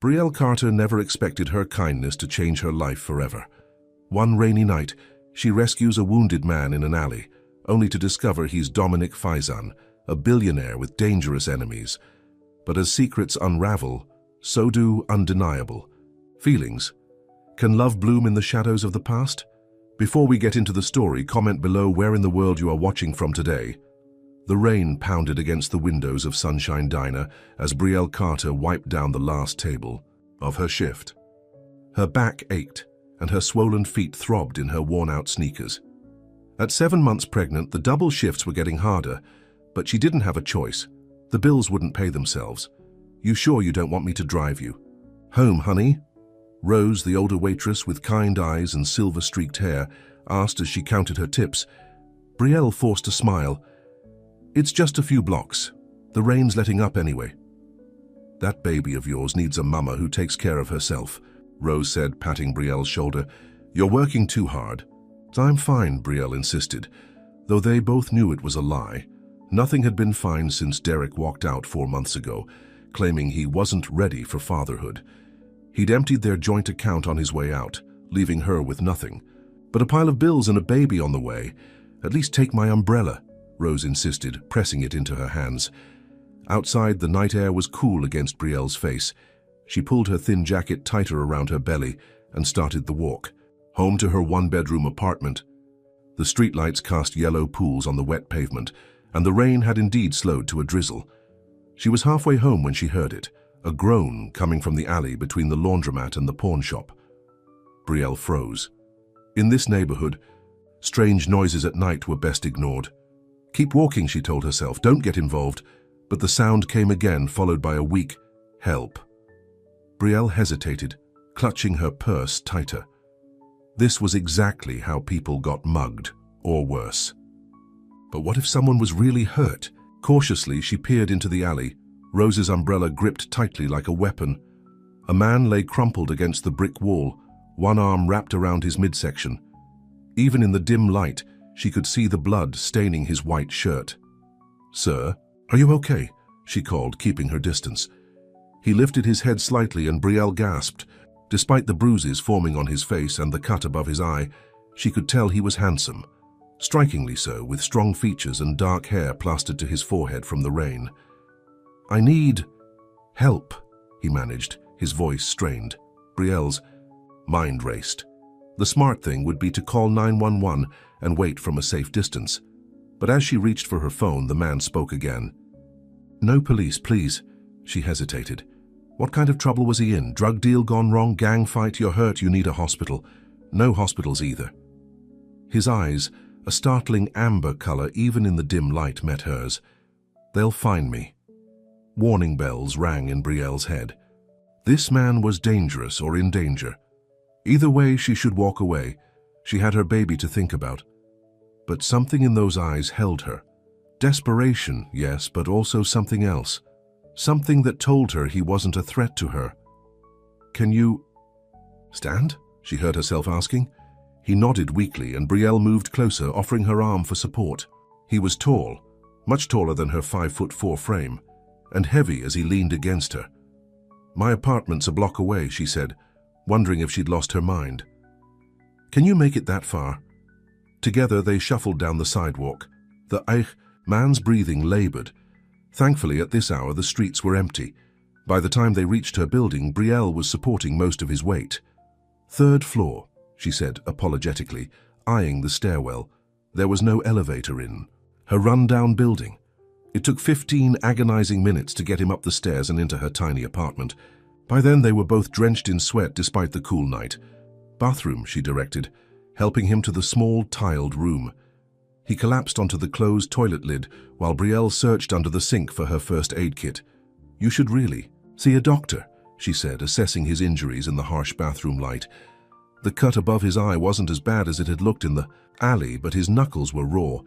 Brielle Carter never expected her kindness to change her life forever. One rainy night, she rescues a wounded man in an alley, only to discover he's Dominic Faizan, a billionaire with dangerous enemies. But as secrets unravel, so do undeniable feelings. Can love bloom in the shadows of the past? Before we get into the story, comment below where in the world you are watching from today. The rain pounded against the windows of Sunshine Diner as Brielle Carter wiped down the last table of her shift. Her back ached, and her swollen feet throbbed in her worn-out sneakers. At 7 months pregnant, the double shifts were getting harder, but she didn't have a choice. The bills wouldn't pay themselves. "You sure you don't want me to drive you home, honey?" Rose, the older waitress with kind eyes and silver-streaked hair, asked as she counted her tips. Brielle forced a smile. "It's just a few blocks. The rain's letting up anyway." "That baby of yours needs a mama who takes care of herself," Rose said, patting Brielle's shoulder. "You're working too hard." "I'm fine," Brielle insisted, though they both knew it was a lie. Nothing had been fine since Derek walked out 4 months ago, claiming he wasn't ready for fatherhood. He'd emptied their joint account on his way out, leaving her with nothing. "But a pile of bills and a baby on the way. At least take my umbrella," Rose insisted, pressing it into her hands. Outside, the night air was cool against Brielle's face. She pulled her thin jacket tighter around her belly and started the walk, home to her one-bedroom apartment. The streetlights cast yellow pools on the wet pavement, and the rain had indeed slowed to a drizzle. She was halfway home when she heard it, a groan coming from the alley between the laundromat and the pawn shop. Brielle froze. In this neighborhood, strange noises at night were best ignored. "Keep walking," she told herself, "don't get involved." But the sound came again, followed by a weak "help." Brielle hesitated, clutching her purse tighter. This was exactly how people got mugged, or worse. But what if someone was really hurt? Cautiously, she peered into the alley, Rose's umbrella gripped tightly like a weapon. A man lay crumpled against the brick wall, one arm wrapped around his midsection. Even in the dim light, she could see the blood staining his white shirt. "Sir, are you okay?" she called, keeping her distance. He lifted his head slightly and Brielle gasped. Despite the bruises forming on his face and the cut above his eye, she could tell he was handsome. Strikingly so, with strong features and dark hair plastered to his forehead from the rain. "I need help," he managed, his voice strained. Brielle's mind raced. The smart thing would be to call 911 and wait from a safe distance. But as she reached for her phone, the man spoke again. "No police, please." She hesitated. What kind of trouble was he in? Drug deal gone wrong? Gang fight? You're hurt, you need a hospital. No hospitals either. His eyes, a startling amber color even in the dim light, met hers. "They'll find me." Warning bells rang in Brielle's head. This man was dangerous or in danger. Either way, she should walk away. She had her baby to think about. But something in those eyes held her. Desperation, yes, but also something else. Something that told her he wasn't a threat to her. "Can you stand?" she heard herself asking. He nodded weakly and Brielle moved closer, offering her arm for support. He was tall, much taller than her 5'4" frame, and heavy as he leaned against her. "My apartment's a block away," she said, wondering if she'd lost her mind. "Can you make it that far?" Together they shuffled down the sidewalk. The man's breathing labored. Thankfully, at this hour, the streets were empty. By the time they reached her building, Brielle was supporting most of his weight. "3rd floor," she said apologetically, eyeing the stairwell. There was no elevator in her run-down building. It took 15 agonizing minutes to get him up the stairs and into her tiny apartment. By then, they were both drenched in sweat despite the cool night. "Bathroom," she directed, helping him to the small, tiled room. He collapsed onto the closed toilet lid while Brielle searched under the sink for her first aid kit. "You should really see a doctor," she said, assessing his injuries in the harsh bathroom light. The cut above his eye wasn't as bad as it had looked in the alley, but his knuckles were raw.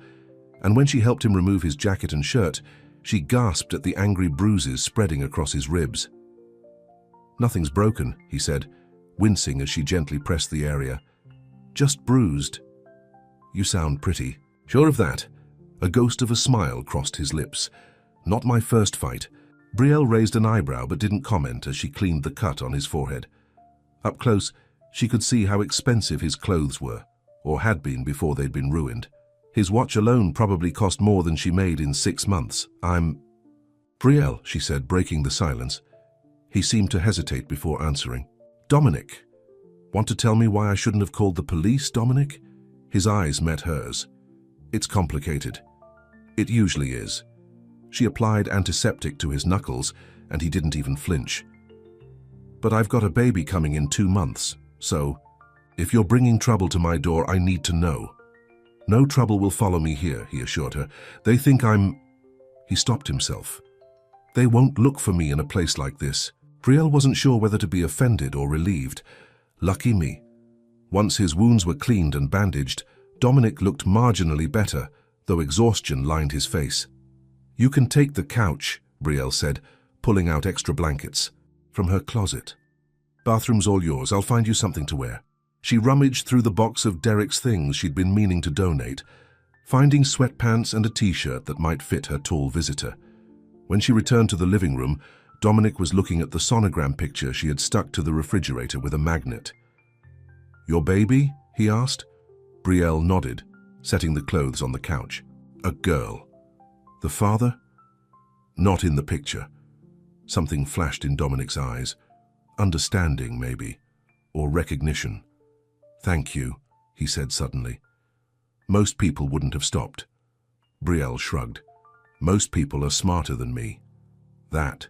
And when she helped him remove his jacket and shirt, she gasped at the angry bruises spreading across his ribs. "Nothing's broken," he said, wincing as she gently pressed the area. "Just bruised." "You sound pretty." "Sure of that?" A ghost of a smile crossed his lips. "Not my first fight. Brielle raised an eyebrow but didn't comment as she cleaned the cut on his forehead. Up close, she could see how expensive his clothes were, or had been before they'd been ruined. His watch alone probably cost more than she made in 6 months. Brielle, she said, breaking the silence. He seemed to hesitate before answering. Dominic. Want to tell me why I shouldn't have called the police, Dominic? His eyes met hers. It's complicated. It usually is. She applied antiseptic to his knuckles, and he didn't even flinch. But I've got a baby coming in 2 months, so if you're bringing trouble to my door, I need to know. No trouble will follow me here, he assured her. They think I'm... He stopped himself. They won't look for me in a place like this. Brielle wasn't sure whether to be offended or relieved. Lucky me. Once his wounds were cleaned and bandaged, Dominic looked marginally better, though exhaustion lined his face. You can take the couch, Brielle said, pulling out extra blankets from her closet. Bathroom's all yours. I'll find you something to wear. She rummaged through the box of Derek's things she'd been meaning to donate, finding sweatpants and a t-shirt that might fit her tall visitor. When she returned to the living room, Dominic was looking at the sonogram picture she had stuck to the refrigerator with a magnet. Your baby? He asked. Brielle nodded, setting the clothes on the couch. A girl. The father? Not in the picture. Something flashed in Dominic's eyes. Understanding, maybe. Or recognition. Thank you, he said suddenly. Most people wouldn't have stopped. Brielle shrugged. Most people are smarter than me. That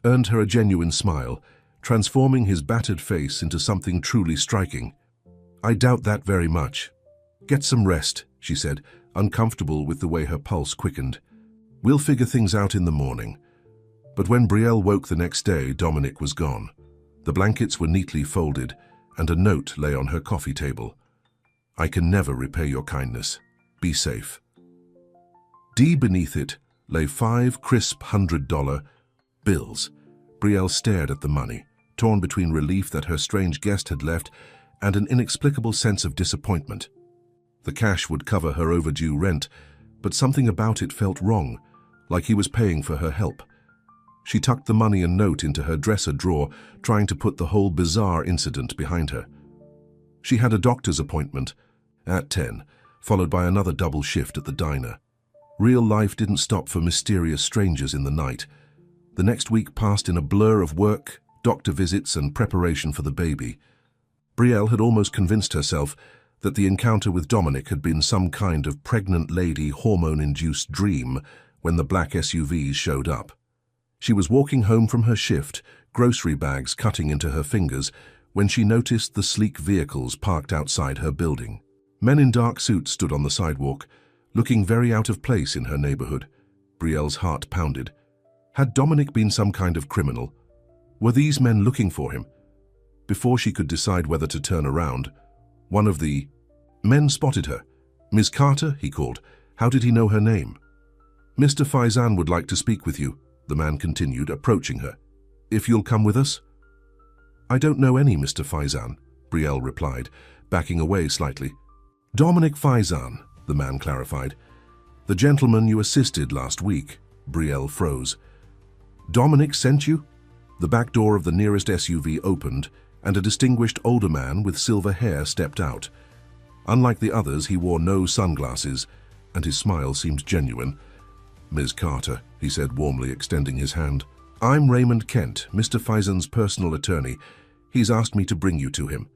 earned her a genuine smile, transforming his battered face into something truly striking. I doubt that very much. Get some rest, she said, uncomfortable with the way her pulse quickened. We'll figure things out in the morning. But when Brielle woke the next day, Dominic was gone. The blankets were neatly folded, and a note lay on her coffee table. I can never repay your kindness. Be safe. Beneath it lay 5 crisp $100 bills. Brielle stared at the money, torn between relief that her strange guest had left and an inexplicable sense of disappointment. The cash would cover her overdue rent, but something about it felt wrong, like he was paying for her help. She tucked the money and note into her dresser drawer, trying to put the whole bizarre incident behind her. She had a doctor's appointment at 10, followed by another double shift at the diner. Real life didn't stop for mysterious strangers in the night. The next week passed in a blur of work, doctor visits, and preparation for the baby. Brielle had almost convinced herself that the encounter with Dominic had been some kind of pregnant lady hormone-induced dream when the black SUVs showed up. She was walking home from her shift, grocery bags cutting into her fingers, when she noticed the sleek vehicles parked outside her building. Men in dark suits stood on the sidewalk, looking very out of place in her neighborhood. Brielle's heart pounded. Had Dominic been some kind of criminal? Were these men looking for him? Before she could decide whether to turn around, one of the men spotted her. Ms. Carter, he called. How did he know her name? Mr. Faizan would like to speak with you, the man continued, approaching her. If you'll come with us? I don't know any Mr. Faizan, Brielle replied, backing away slightly. Dominic Faizan, the man clarified. The gentleman you assisted last week. Brielle froze. Dominic sent you? The back door of the nearest SUV opened, and a distinguished older man with silver hair stepped out. Unlike the others, he wore no sunglasses, and his smile seemed genuine. Ms. Carter, he said warmly, extending his hand. I'm Raymond Kent, Mr. Faizan's personal attorney. He's asked me to bring you to him.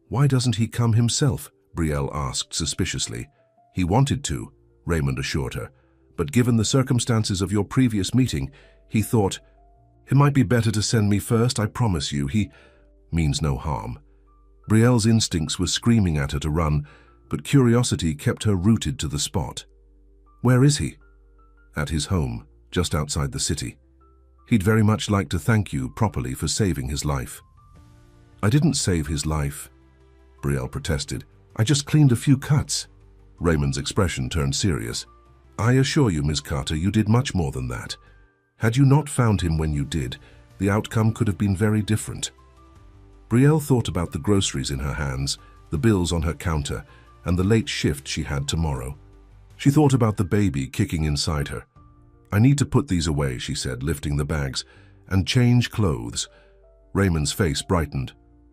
Why doesn't he come himself? Brielle asked suspiciously. He wanted to, Raymond assured her, but given the circumstances of your previous meeting, he thought, it might be better to send me first, I promise you. He means no harm. Brielle's instincts were screaming at her to run, but curiosity kept her rooted to the spot. Where is he? At his home, just outside the city. He'd very much like to thank you properly for saving his life. I didn't save his life, Brielle protested. I just cleaned a few cuts. Raymond's expression turned serious. I assure you, Ms. Carter, you did much more than that. Had you not found him when you did, the outcome could have been very different. Brielle thought about the groceries in her hands, the bills on her counter, and the late shift she had tomorrow. She thought about the baby kicking inside her. I need to put these away, she said, lifting the bags, and change clothes. Raymond's face brightened.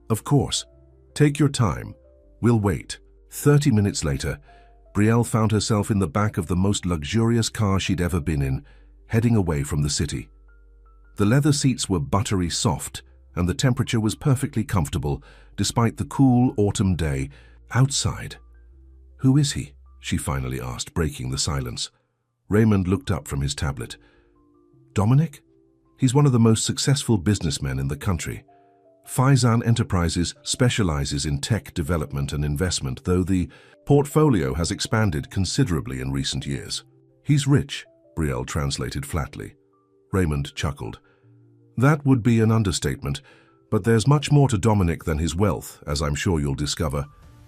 Of course. Take your time. We'll wait. 30 minutes later, Brielle found herself in the back of the most luxurious car she'd ever been in, heading away from the city. The leather seats were buttery soft, and the temperature was perfectly comfortable, despite the cool autumn day outside. Who is he? She finally asked, breaking the silence. Raymond looked up from his tablet. Dominic? He's one of the most successful businessmen in the country. Faizan Enterprises specializes in tech development and investment, though the portfolio has expanded considerably in recent years. He's rich, Brielle translated flatly. Raymond chuckled. That would be an understatement, but there's much more to Dominic than his wealth, as I'm sure you'll discover.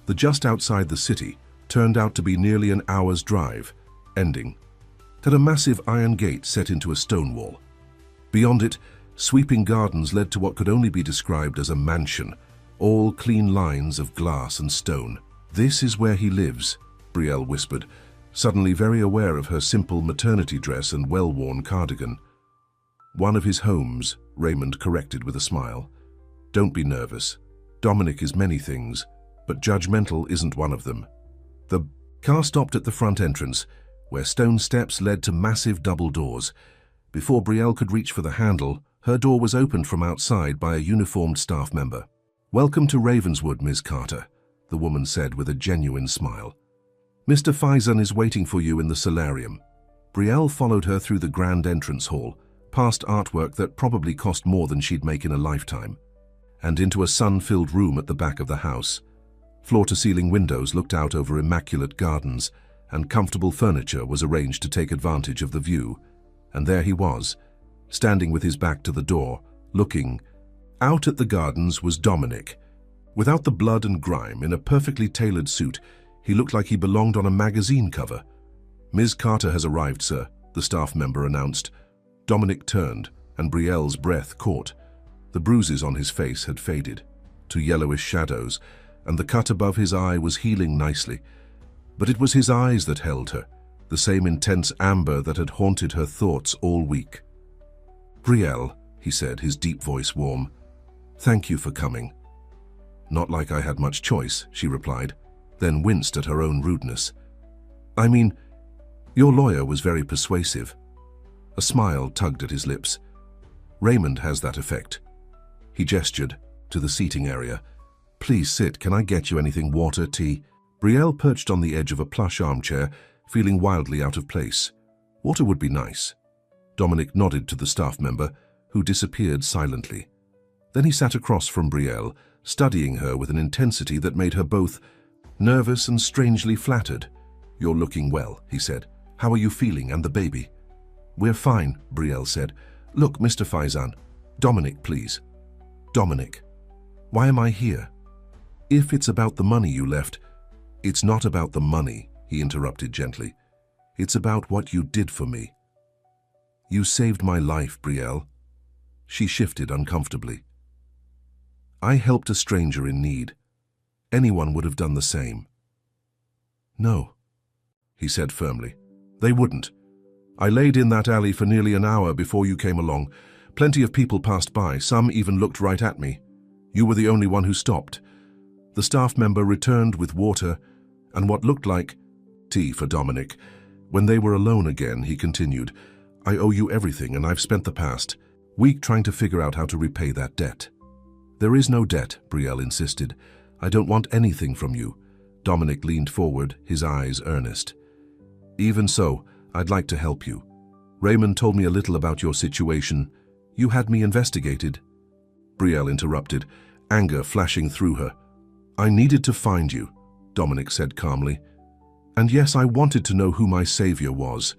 The just outside the city turned out to be nearly an hour's drive, ending at a massive iron gate set into a stone wall. Beyond it, sweeping gardens led to what could only be described as a mansion, all clean lines of glass and stone. This is where he lives, Brielle whispered, suddenly very aware of her simple maternity dress and well-worn cardigan. One of his homes, Raymond corrected with a smile. Don't be nervous. Dominic is many things, but judgmental isn't one of them. The car stopped at the front entrance, where stone steps led to massive double doors. Before Brielle could reach for the handle, her door was opened from outside by a uniformed staff member. Welcome to Ravenswood, Ms. Carter, the woman said with a genuine smile. Mr. Faizan is waiting for you in the solarium. Brielle followed her through the grand entrance hall, past artwork that probably cost more than she'd make in a lifetime, and into a sun-filled room at the back of the house. Floor-to-ceiling windows looked out over immaculate gardens, and comfortable furniture was arranged to take advantage of the view. And there he was, standing with his back to the door, looking. Out at the gardens was Dominic. Without the blood and grime, in a perfectly tailored suit, he looked like he belonged on a magazine cover. Ms. Carter has arrived, sir, the staff member announced. Dominic turned, and Brielle's breath caught. The bruises on his face had faded to yellowish shadows, and the cut above his eye was healing nicely. But it was his eyes that held her, the same intense amber that had haunted her thoughts all week. Brielle, he said, his deep voice warm, thank you for coming. Not like I had much choice, she replied, then winced at her own rudeness. I mean, your lawyer was very persuasive. A smile tugged at his lips. Raymond has that effect. He gestured to the seating area. Please sit, can I get you anything, water, tea? Brielle perched on the edge of a plush armchair, feeling wildly out of place. Water would be nice. Dominic nodded to the staff member, who disappeared silently. Then he sat across from Brielle, studying her with an intensity that made her both nervous and strangely flattered. You're looking well, he said. How are you feeling and the baby? We're fine, Brielle said. Look, Mr. Faizan. Dominic, please. Dominic. Why am I here? If it's about the money you left, it's not about the money, he interrupted gently. It's about what you did for me. You saved my life, Brielle. She shifted uncomfortably. I helped a stranger in need. Anyone would have done the same. No, he said firmly. They wouldn't. I laid in that alley for nearly an hour before you came along. Plenty of people passed by, some even looked right at me. You were the only one who stopped. The staff member returned with water and what looked like tea for Dominic. When they were alone again, he continued, I owe you everything, and I've spent the past week trying to figure out how to repay that debt. There is no debt, Brielle insisted. I don't want anything from you. Dominic leaned forward, his eyes earnest. Even so, I'd like to help you. Raymond told me a little about your situation. You had me investigated. Brielle interrupted, anger flashing through her. I needed to find you, Dominic said calmly. And yes, I wanted to know who my savior was.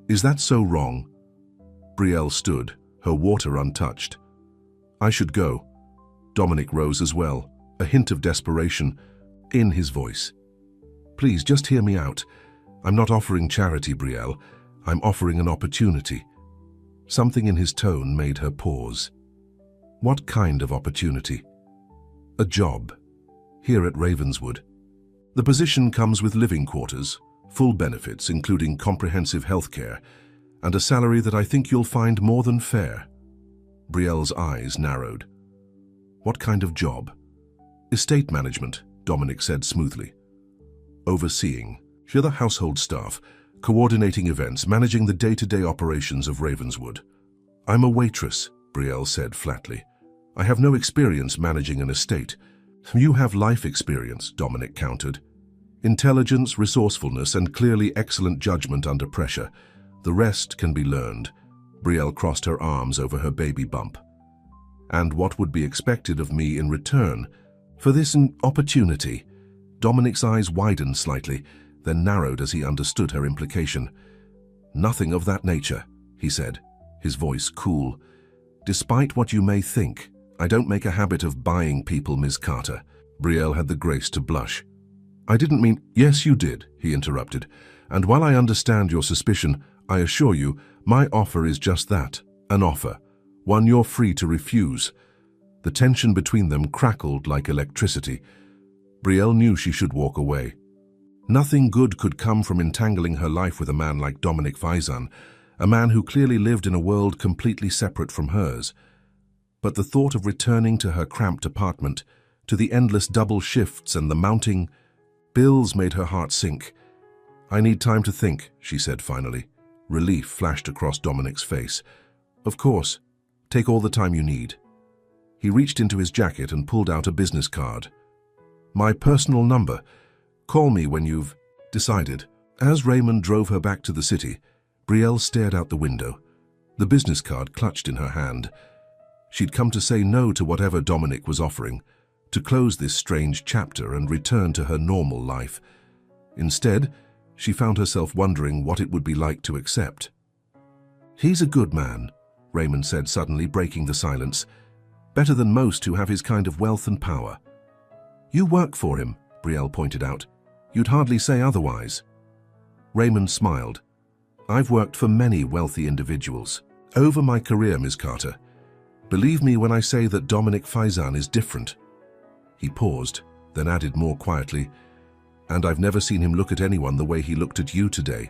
Is that so wrong? Brielle stood, her water untouched. I should go. Dominic rose as well, a hint of desperation in his voice. Please, just hear me out. I'm not offering charity, Brielle. I'm offering an opportunity. Something in his tone made her pause. What kind of opportunity? A job. Here at Ravenswood. The position comes with living quarters, full benefits including comprehensive health care, and a salary that I think you'll find more than fair." Brielle's eyes narrowed. "What kind of job?" "Estate management," Dominic said smoothly. "Overseeing the household staff, coordinating events, managing the day-to-day operations of Ravenswood." "I'm a waitress," Brielle said flatly. "I have no experience managing an estate." "You have life experience," Dominic countered. "Intelligence, resourcefulness, and clearly excellent judgment under pressure. The rest can be learned." Brielle crossed her arms over her baby bump. "And what would be expected of me in return for this opportunity?" Dominic's eyes widened slightly, then narrowed as he understood her implication. "Nothing of that nature," he said, his voice cool. "Despite what you may think, I don't make a habit of buying people, Ms. Carter." Brielle had the grace to blush. "I didn't mean—" "Yes, you did," he interrupted. "And while I understand your suspicion, I assure you, my offer is just that, an offer, one you're free to refuse." The tension between them crackled like electricity. Brielle knew she should walk away. Nothing good could come from entangling her life with a man like Dominic Faizan, a man who clearly lived in a world completely separate from hers. But the thought of returning to her cramped apartment, to the endless double shifts and the mounting bills made her heart sink. "I need time to think," she said finally. Relief flashed across Dominic's face. "Of course. Take all the time you need." He reached into his jacket and pulled out a business card. "My personal number. Call me when you've decided." As Raymond drove her back to the city, Brielle stared out the window, the business card clutched in her hand. She'd come to say no to whatever Dominic was offering, to close this strange chapter and return to her normal life. Instead, she found herself wondering what it would be like to accept. "He's a good man," Raymond said suddenly, breaking the silence. "Better than most who have his kind of wealth and power." "You work for him," Brielle pointed out. "You'd hardly say otherwise." Raymond smiled. "I've worked for many wealthy individuals over my career, Ms. Carter. Believe me when I say that Dominic Faizan is different." He paused, then added more quietly, "And I've never seen him look at anyone the way he looked at you today."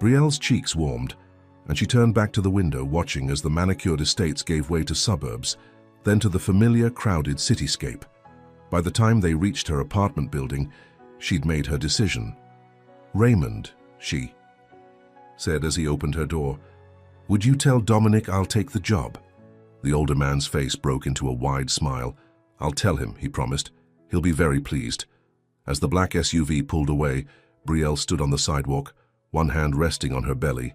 Brielle's cheeks warmed, and she turned back to the window, watching as the manicured estates gave way to suburbs, then to the familiar, crowded cityscape. By the time they reached her apartment building, she'd made her decision. "Raymond," she said as he opened her door, "would you tell Dominic I'll take the job?" The older man's face broke into a wide smile. "I'll tell him," he promised. "He'll be very pleased." As the black SUV pulled away, Brielle stood on the sidewalk, one hand resting on her belly.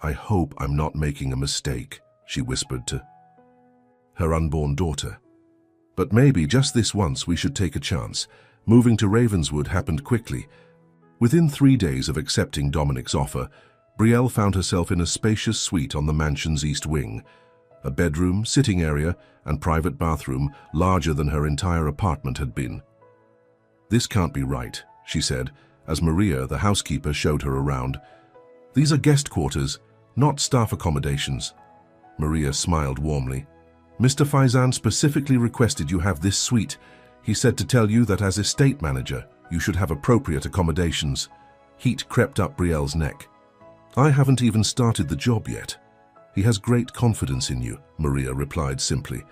"I hope I'm not making a mistake," she whispered to her unborn daughter. "But maybe just this once we should take a chance." Moving to Ravenswood happened quickly. Within 3 days of accepting Dominic's offer, Brielle found herself in a spacious suite on the mansion's east wing. A bedroom, sitting area, and private bathroom larger than her entire apartment had been. "This can't be right," she said, as Maria, the housekeeper, showed her around. "These are guest quarters, not staff accommodations." Maria smiled warmly. "Mr. Faizan specifically requested you have this suite. He said to tell you that as estate manager, you should have appropriate accommodations." Heat crept up Brielle's neck. "I haven't even started the job yet." "He has great confidence in you," Maria replied simply.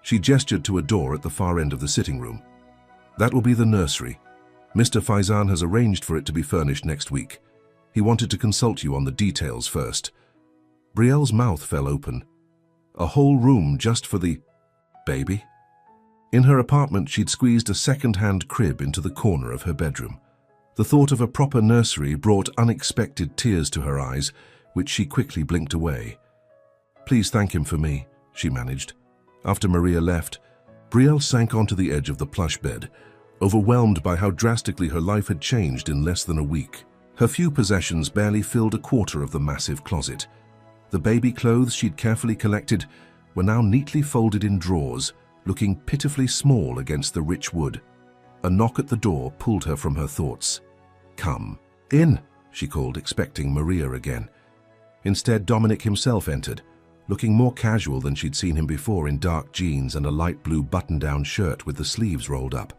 She gestured to a door at the far end of the sitting room. "That will be the nursery. Mr. Faizan has arranged for it to be furnished next week. He wanted to consult you on the details first." Brielle's mouth fell open. A whole room just for the baby? In her apartment, she'd squeezed a second-hand crib into the corner of her bedroom. The thought of a proper nursery brought unexpected tears to her eyes, which she quickly blinked away. "Please thank him for me," she managed. After Maria left, Brielle sank onto the edge of the plush bed, overwhelmed by how drastically her life had changed in less than a week. Her few possessions barely filled a quarter of the massive closet. The baby clothes she'd carefully collected were now neatly folded in drawers, looking pitifully small against the rich wood. A knock at the door pulled her from her thoughts. "Come in," she called, expecting Maria again. Instead, Dominic himself entered, looking more casual than she'd seen him before, in dark jeans and a light blue button-down shirt with the sleeves rolled up.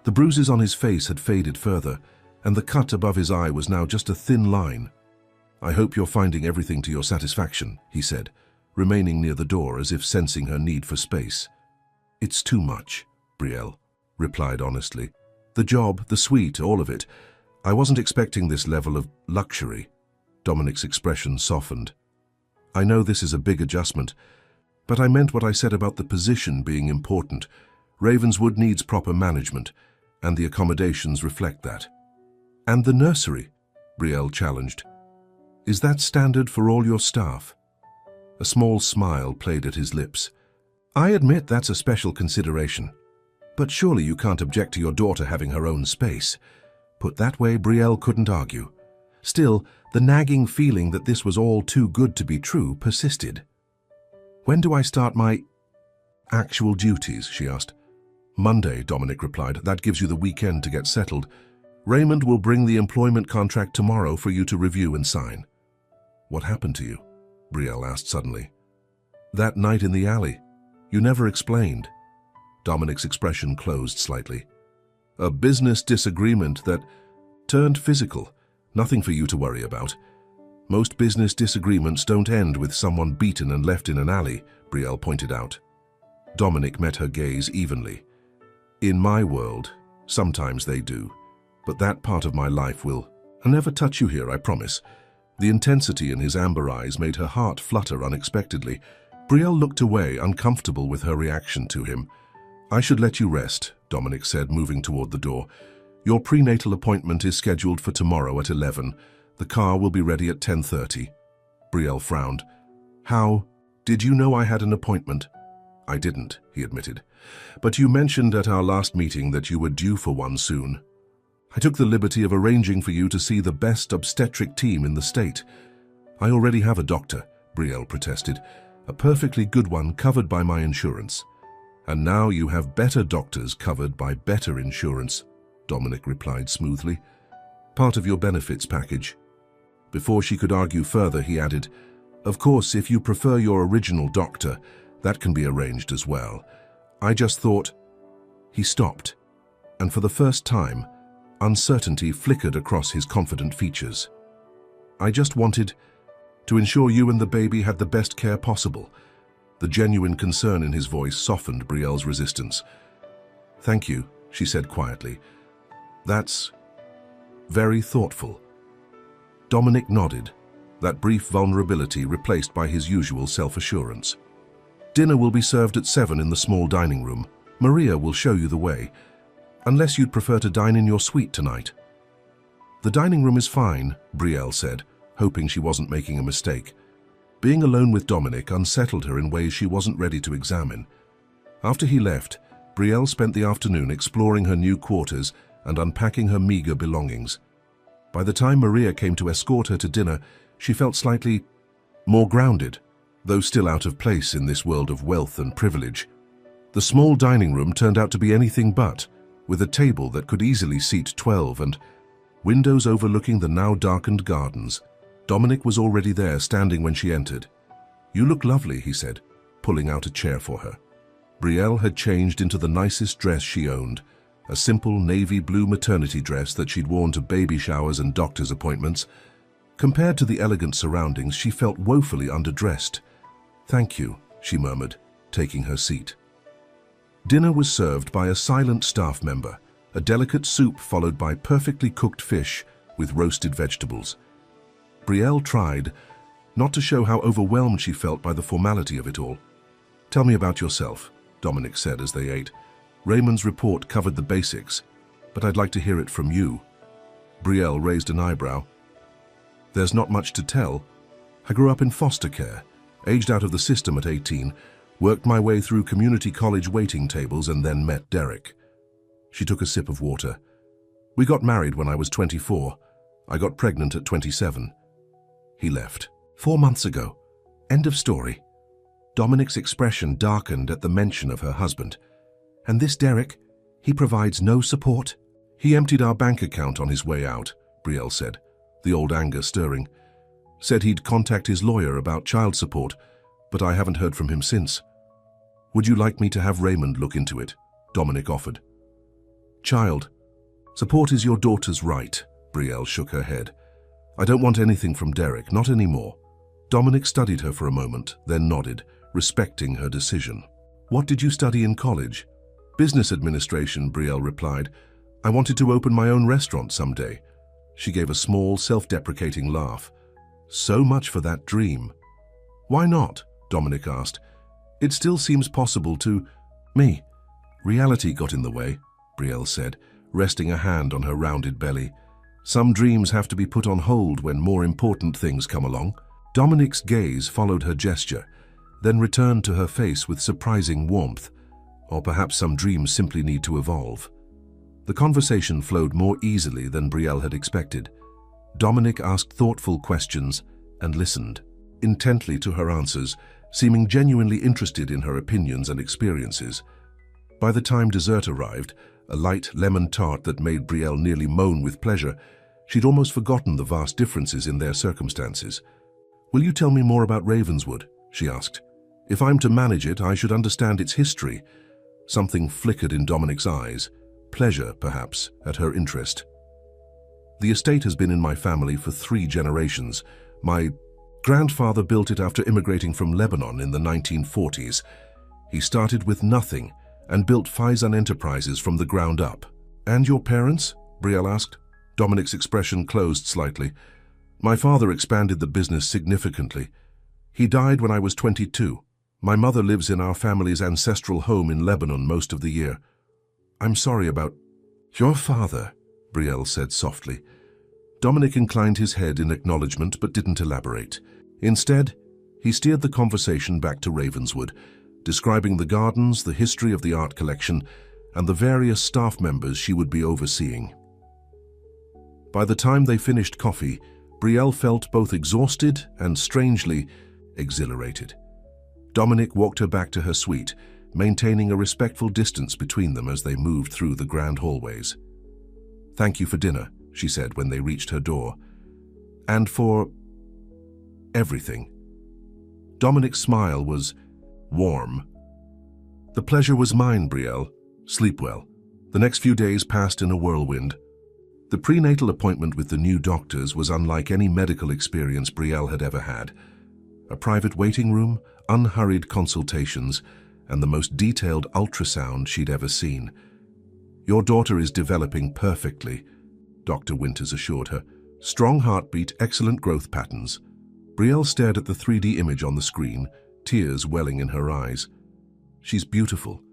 The bruises on his face had faded further, and the cut above his eye was now just a thin line. I hope you're finding everything to your satisfaction, he said, remaining near the door as if sensing her need for space. It's too much, Brielle replied honestly. The job, the suite, all of it. I wasn't expecting this level of luxury. Dominic's expression softened. I know this is a big adjustment, but I meant what I said about the position being important. Ravenswood needs proper management, and the accommodations reflect that. And the nursery, Brielle challenged. Is that standard for all your staff? A small smile played at his lips. I admit that's a special consideration. But surely you can't object to your daughter having her own space. Put that way, Brielle couldn't argue. Still, the nagging feeling that this was all too good to be true persisted. When do I start my actual duties, she asked. Monday, Dominic replied. That gives you the weekend to get settled. Raymond will bring the employment contract tomorrow for you to review and sign. What happened to you? Brielle asked suddenly. That night in the alley. You never explained. Dominic's expression closed slightly. A business disagreement that turned physical. Nothing for you to worry about. Most business disagreements don't end with someone beaten and left in an alley, Brielle pointed out. Dominic met her gaze evenly. In my world, sometimes they do, but that part of my life will. I'll never touch you here, I promise. The intensity in his amber eyes made her heart flutter unexpectedly. Brielle looked away, uncomfortable with her reaction to him. I should let you rest, Dominic said, moving toward the door. Your prenatal appointment is scheduled for tomorrow at 11. The car will be ready at 10:30. Brielle frowned. How? Did you know I had an appointment? I didn't, he admitted. But you mentioned at our last meeting that you were due for one soon. I took the liberty of arranging for you to see the best obstetric team in the state. I already have a doctor, Brielle protested. A perfectly good one covered by my insurance. And now you have better doctors covered by better insurance, Dominic replied smoothly. Part of your benefits package. Before she could argue further, he added, Of course, if you prefer your original doctor, that can be arranged as well. I just thought... He stopped, and for the first time, uncertainty flickered across his confident features. I just wanted to ensure you and the baby had the best care possible. The genuine concern in his voice softened Brielle's resistance. Thank you, she said quietly. That's very thoughtful. Dominic nodded, that brief vulnerability replaced by his usual self-assurance. Dinner will be served at 7 in the small dining room. Maria will show you the way, unless you'd prefer to dine in your suite tonight. The dining room is fine, Brielle said, hoping she wasn't making a mistake. Being alone with Dominic unsettled her in ways she wasn't ready to examine. After he left, Brielle spent the afternoon exploring her new quarters and unpacking her meager belongings. By the time Maria came to escort her to dinner, she felt slightly more grounded, though still out of place in this world of wealth and privilege. The small dining room turned out to be anything but, with a table that could easily seat 12 and windows overlooking the now darkened gardens. Dominic was already there, standing when she entered. You look lovely, he said, pulling out a chair for her. Brielle had changed into the nicest dress she owned, a simple navy blue maternity dress that she'd worn to baby showers and doctor's appointments. Compared to the elegant surroundings, she felt woefully underdressed. Thank you, she murmured, taking her seat. Dinner was served by a silent staff member, a delicate soup followed by perfectly cooked fish with roasted vegetables. Brielle tried not to show how overwhelmed she felt by the formality of it all. Tell me about yourself, Dominic said as they ate. Raymond's report covered the basics, but I'd like to hear it from you. Brielle raised an eyebrow. There's not much to tell. I grew up in foster care, aged out of the system at 18, worked my way through community college waiting tables and then met Derek. She took a sip of water. We got married when I was 24. I got pregnant at 27. He left. 4 months ago. End of story. Dominic's expression darkened at the mention of her husband. And this Derek, he provides no support? He emptied our bank account on his way out, Brielle said, the old anger stirring. Said he'd contact his lawyer about child support, but I haven't heard from him since. Would you like me to have Raymond look into it? Dominic offered. Child, support is your daughter's right, Brielle shook her head. I don't want anything from Derek, not anymore. Dominic studied her for a moment, then nodded, respecting her decision. What did you study in college? Business administration, Brielle replied. I wanted to open my own restaurant someday. She gave a small, self-deprecating laugh. So much for that dream. Why not? Dominic asked. It still seems possible to me. Reality got in the way, Brielle said, resting a hand on her rounded belly. Some dreams have to be put on hold when more important things come along. Dominic's gaze followed her gesture, then returned to her face with surprising warmth. Or perhaps some dreams simply need to evolve. The conversation flowed more easily than Brielle had expected. Dominic asked thoughtful questions and listened intently to her answers, seeming genuinely interested in her opinions and experiences. By the time dessert arrived, a light lemon tart that made Brielle nearly moan with pleasure, she'd almost forgotten the vast differences in their circumstances. Will you tell me more about Ravenswood? She asked. If I'm to manage it, I should understand its history. Something flickered in Dominic's eyes, pleasure, perhaps, at her interest. The estate has been in my family for 3 generations. My grandfather built it after immigrating from Lebanon in the 1940s. He started with nothing and built Faizan Enterprises from the ground up. And your parents? Brielle asked. Dominic's expression closed slightly. My father expanded the business significantly. He died when I was 22. My mother lives in our family's ancestral home in Lebanon most of the year. I'm sorry about your father, Brielle said softly. Dominic inclined his head in acknowledgement but didn't elaborate. Instead, he steered the conversation back to Ravenswood, describing the gardens, the history of the art collection, and the various staff members she would be overseeing. By the time they finished coffee, Brielle felt both exhausted and strangely exhilarated. Dominic walked her back to her suite, maintaining a respectful distance between them as they moved through the grand hallways. Thank you for dinner, she said when they reached her door. And for everything. Dominic's smile was warm. The pleasure was mine, Brielle. Sleep well. The next few days passed in a whirlwind. The prenatal appointment with the new doctors was unlike any medical experience Brielle had ever had. A private waiting room, unhurried consultations, and the most detailed ultrasound she'd ever seen. Your daughter is developing perfectly, Dr. Winters assured her. Strong heartbeat, excellent growth patterns. Brielle stared at the 3D image on the screen, tears welling in her eyes. She's beautiful.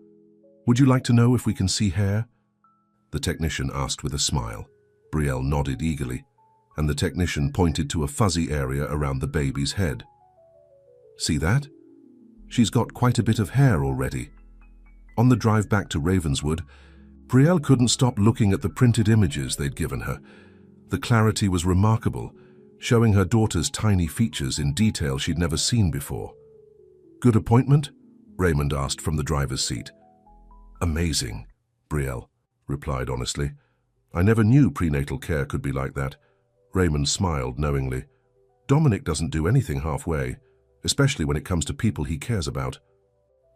Would you like to know if we can see hair? The technician asked with a smile. Brielle nodded eagerly, and the technician pointed to a fuzzy area around the baby's head. See that? She's got quite a bit of hair already. On the drive back to Ravenswood, Brielle couldn't stop looking at the printed images they'd given her. The clarity was remarkable, showing her daughter's tiny features in detail she'd never seen before. Good appointment? Raymond asked from the driver's seat. Amazing, Brielle replied honestly. I never knew prenatal care could be like that. Raymond smiled knowingly. Dominic doesn't do anything halfway, especially when it comes to people he cares about.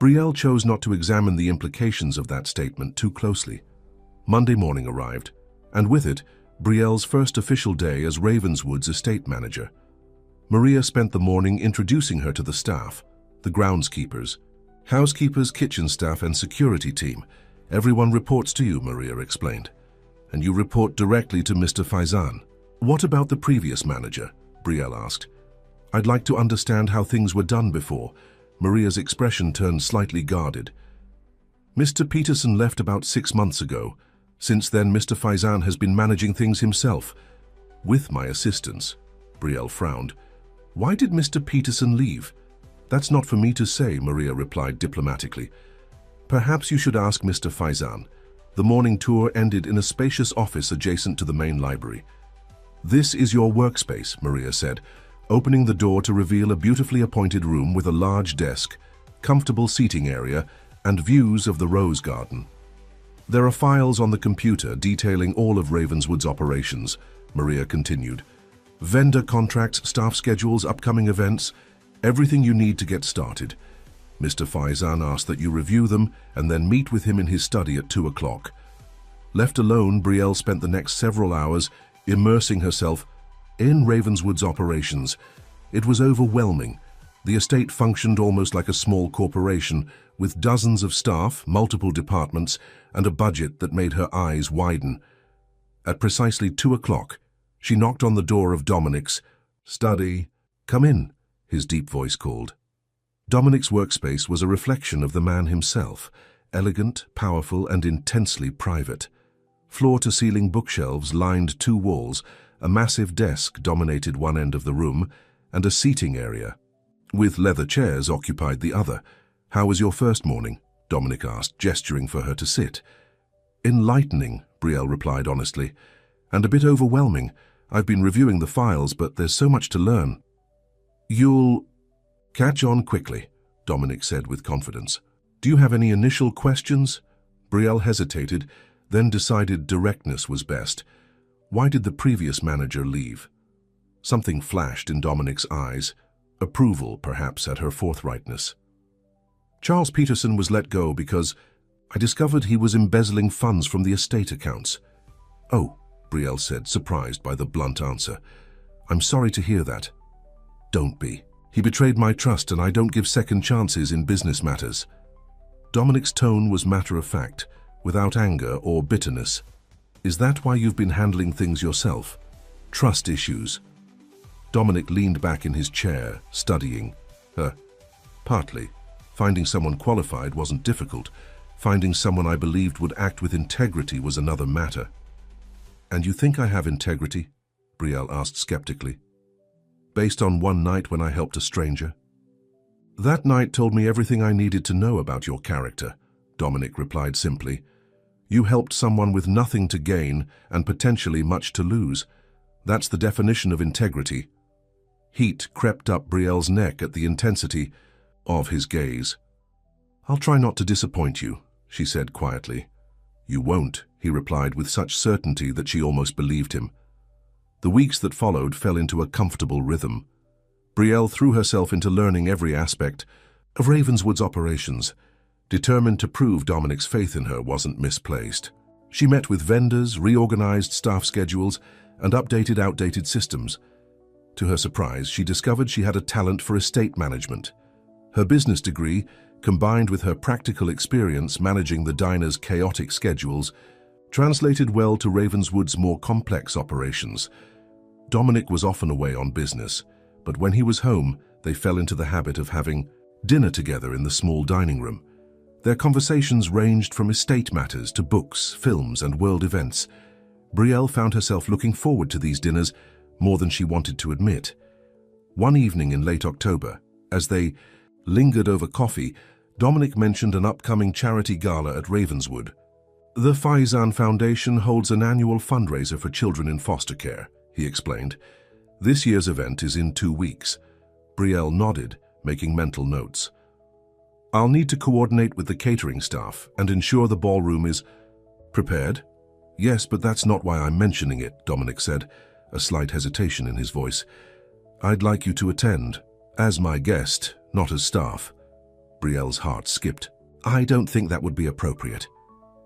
Brielle chose not to examine the implications of that statement too closely. Monday morning arrived, and with it, Brielle's first official day as Ravenswood's estate manager. Maria spent the morning introducing her to the staff, the groundskeepers, housekeepers, kitchen staff, and security team. Everyone reports to you, Maria explained. And you report directly to Mr. Faizan. What about the previous manager? Brielle asked. I'd like to understand how things were done before. Maria's expression turned slightly guarded. Mr. Peterson left about 6 months ago. Since then, Mr. Faizan has been managing things himself. With my assistance. Brielle frowned. Why did Mr. Peterson leave? That's not for me to say, Maria replied diplomatically. Perhaps you should ask Mr. Faizan. The morning tour ended in a spacious office adjacent to the main library. This is your workspace, Maria said, opening the door to reveal a beautifully appointed room with a large desk, comfortable seating area, and views of the rose garden. There are files on the computer detailing all of Ravenswood's operations, Maria continued. Vendor contracts, staff schedules, upcoming events, everything you need to get started. Mr. Faizan asked that you review them and then meet with him in his study at 2 o'clock. Left alone, Brielle spent the next several hours immersing herself In Ravenswood's operations, it was overwhelming. The estate functioned almost like a small corporation, with dozens of staff, multiple departments, and a budget that made her eyes widen. At precisely 2 o'clock, she knocked on the door of Dominic's study. "Come in," his deep voice called. Dominic's workspace was a reflection of the man himself, elegant, powerful, and intensely private. Floor-to-ceiling bookshelves lined 2 walls, a massive desk dominated one end of the room, and a seating area, with leather chairs occupied the other. "How was your first morning?" Dominic asked, gesturing for her to sit. "Enlightening," Brielle replied honestly, "and a bit overwhelming. I've been reviewing the files, but there's so much to learn." "You'll catch on quickly," Dominic said with confidence. "Do you have any initial questions?" Brielle hesitated, then decided directness was best. Why did the previous manager leave? Something flashed in Dominic's eyes, approval perhaps at her forthrightness. "Charles Peterson was let go because I discovered he was embezzling funds from the estate accounts." "Oh," Brielle said, surprised by the blunt answer. "I'm sorry to hear that." "Don't be. He betrayed my trust, and I don't give second chances in business matters." Dominic's tone was matter-of-fact, without anger or bitterness. "Is that why you've been handling things yourself? Trust issues?" Dominic leaned back in his chair, studying her. "Partly. Finding someone qualified wasn't difficult. Finding someone I believed would act with integrity was another matter." "And you think I have integrity?" Brielle asked skeptically. "Based on one night when I helped a stranger?" "That night told me everything I needed to know about your character," Dominic replied simply. "You helped someone with nothing to gain and potentially much to lose. That's the definition of integrity." Heat crept up Brielle's neck at the intensity of his gaze. "I'll try not to disappoint you," she said quietly. "You won't," he replied with such certainty that she almost believed him. The weeks that followed fell into a comfortable rhythm. Brielle threw herself into learning every aspect of Ravenswood's operations, determined to prove Dominic's faith in her wasn't misplaced. She met with vendors, reorganized staff schedules, and updated outdated systems. To her surprise, she discovered she had a talent for estate management. Her business degree, combined with her practical experience managing the diner's chaotic schedules, translated well to Ravenswood's more complex operations. Dominic was often away on business, but when he was home, they fell into the habit of having dinner together in the small dining room. Their conversations ranged from estate matters to books, films, and world events. Brielle found herself looking forward to these dinners more than she wanted to admit. One evening in late October, as they lingered over coffee, Dominic mentioned an upcoming charity gala at Ravenswood. "The Faizan Foundation holds an annual fundraiser for children in foster care," he explained. "This year's event is in 2 weeks." Brielle nodded, making mental notes. "I'll need to coordinate with the catering staff and ensure the ballroom is prepared." "Yes, but that's not why I'm mentioning it," Dominic said, a slight hesitation in his voice. "I'd like you to attend, as my guest, not as staff." Brielle's heart skipped. "I don't think that would be appropriate."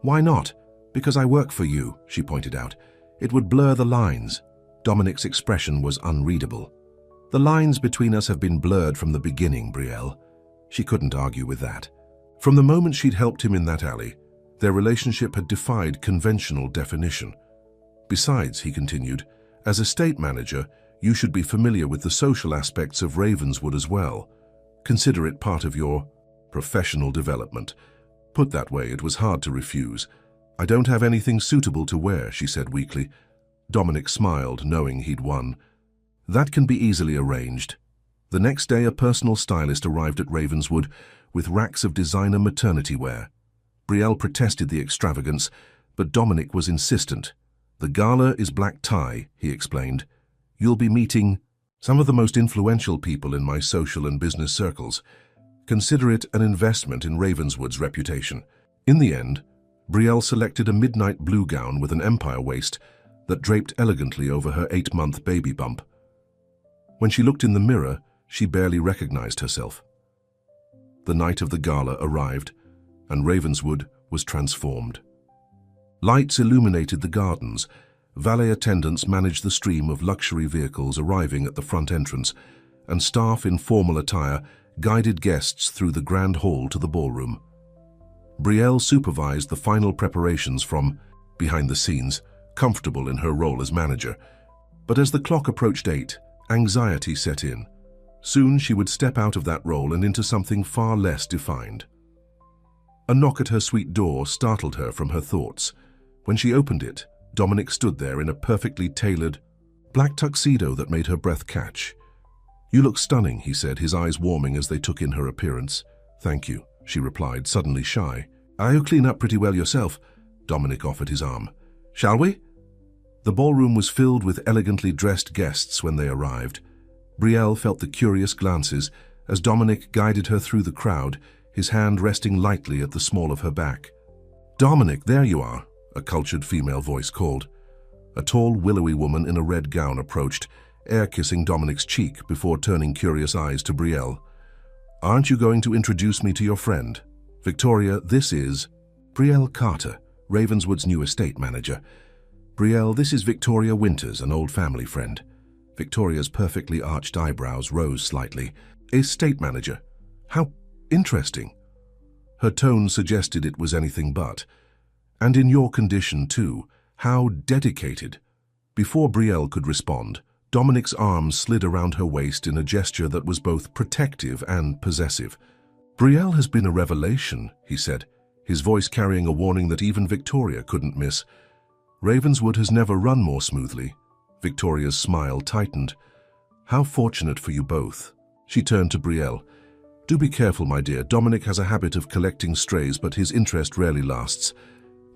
"Why not?" "Because I work for you," she pointed out. "It would blur the lines." Dominic's expression was unreadable. "The lines between us have been blurred from the beginning, Brielle." She couldn't argue with that. From the moment she'd helped him in that alley, their relationship had defied conventional definition. "Besides," he continued, "as estate manager, you should be familiar with the social aspects of Ravenswood as well. Consider it part of your professional development." Put that way, it was hard to refuse. "I don't have anything suitable to wear," she said weakly. Dominic smiled, knowing he'd won. "That can be easily arranged." The next day, a personal stylist arrived at Ravenswood with racks of designer maternity wear. Brielle protested the extravagance, but Dominic was insistent. "The gala is black tie," he explained. "You'll be meeting some of the most influential people in my social and business circles. Consider it an investment in Ravenswood's reputation." In the end, Brielle selected a midnight blue gown with an empire waist that draped elegantly over her 8-month baby bump. When she looked in the mirror, she barely recognized herself. The night of the gala arrived, and Ravenswood was transformed. Lights illuminated the gardens, Valet attendants managed the stream of luxury vehicles arriving at the front entrance, and staff in formal attire guided guests through the grand hall to the ballroom. Brielle supervised the final preparations from behind the scenes, comfortable in her role as manager. But as the clock approached 8, anxiety set in. Soon she would step out of that role and into something far less defined. A knock at her suite door startled her from her thoughts. When she opened it, Dominic stood there in a perfectly tailored black tuxedo that made her breath catch. "You look stunning," he said, his eyes warming as they took in her appearance. "Thank you," she replied, suddenly shy. "You clean up pretty well yourself." Dominic offered his arm. "Shall we?" The ballroom was filled with elegantly dressed guests when they arrived. Brielle felt the curious glances as Dominic guided her through the crowd, his hand resting lightly at the small of her back. "Dominic, there you are," a cultured female voice called. A tall, willowy woman in a red gown approached, air-kissing Dominic's cheek before turning curious eyes to Brielle. "Aren't you going to introduce me to your friend? Victoria, this is Brielle Carter, Ravenswood's new estate manager. Brielle, this is Victoria Winters, an old family friend." Victoria's perfectly arched eyebrows rose slightly. "Estate manager? How interesting." Her tone suggested it was anything but. "And in your condition, too. How dedicated." Before Brielle could respond, Dominic's arms slid around her waist in a gesture that was both protective and possessive. "Brielle has been a revelation," he said, his voice carrying a warning that even Victoria couldn't miss. "Ravenswood has never run more smoothly." Victoria's smile tightened. "How fortunate for you both." She turned to Brielle. "Do be careful, my dear. Dominic has a habit of collecting strays, but his interest rarely lasts."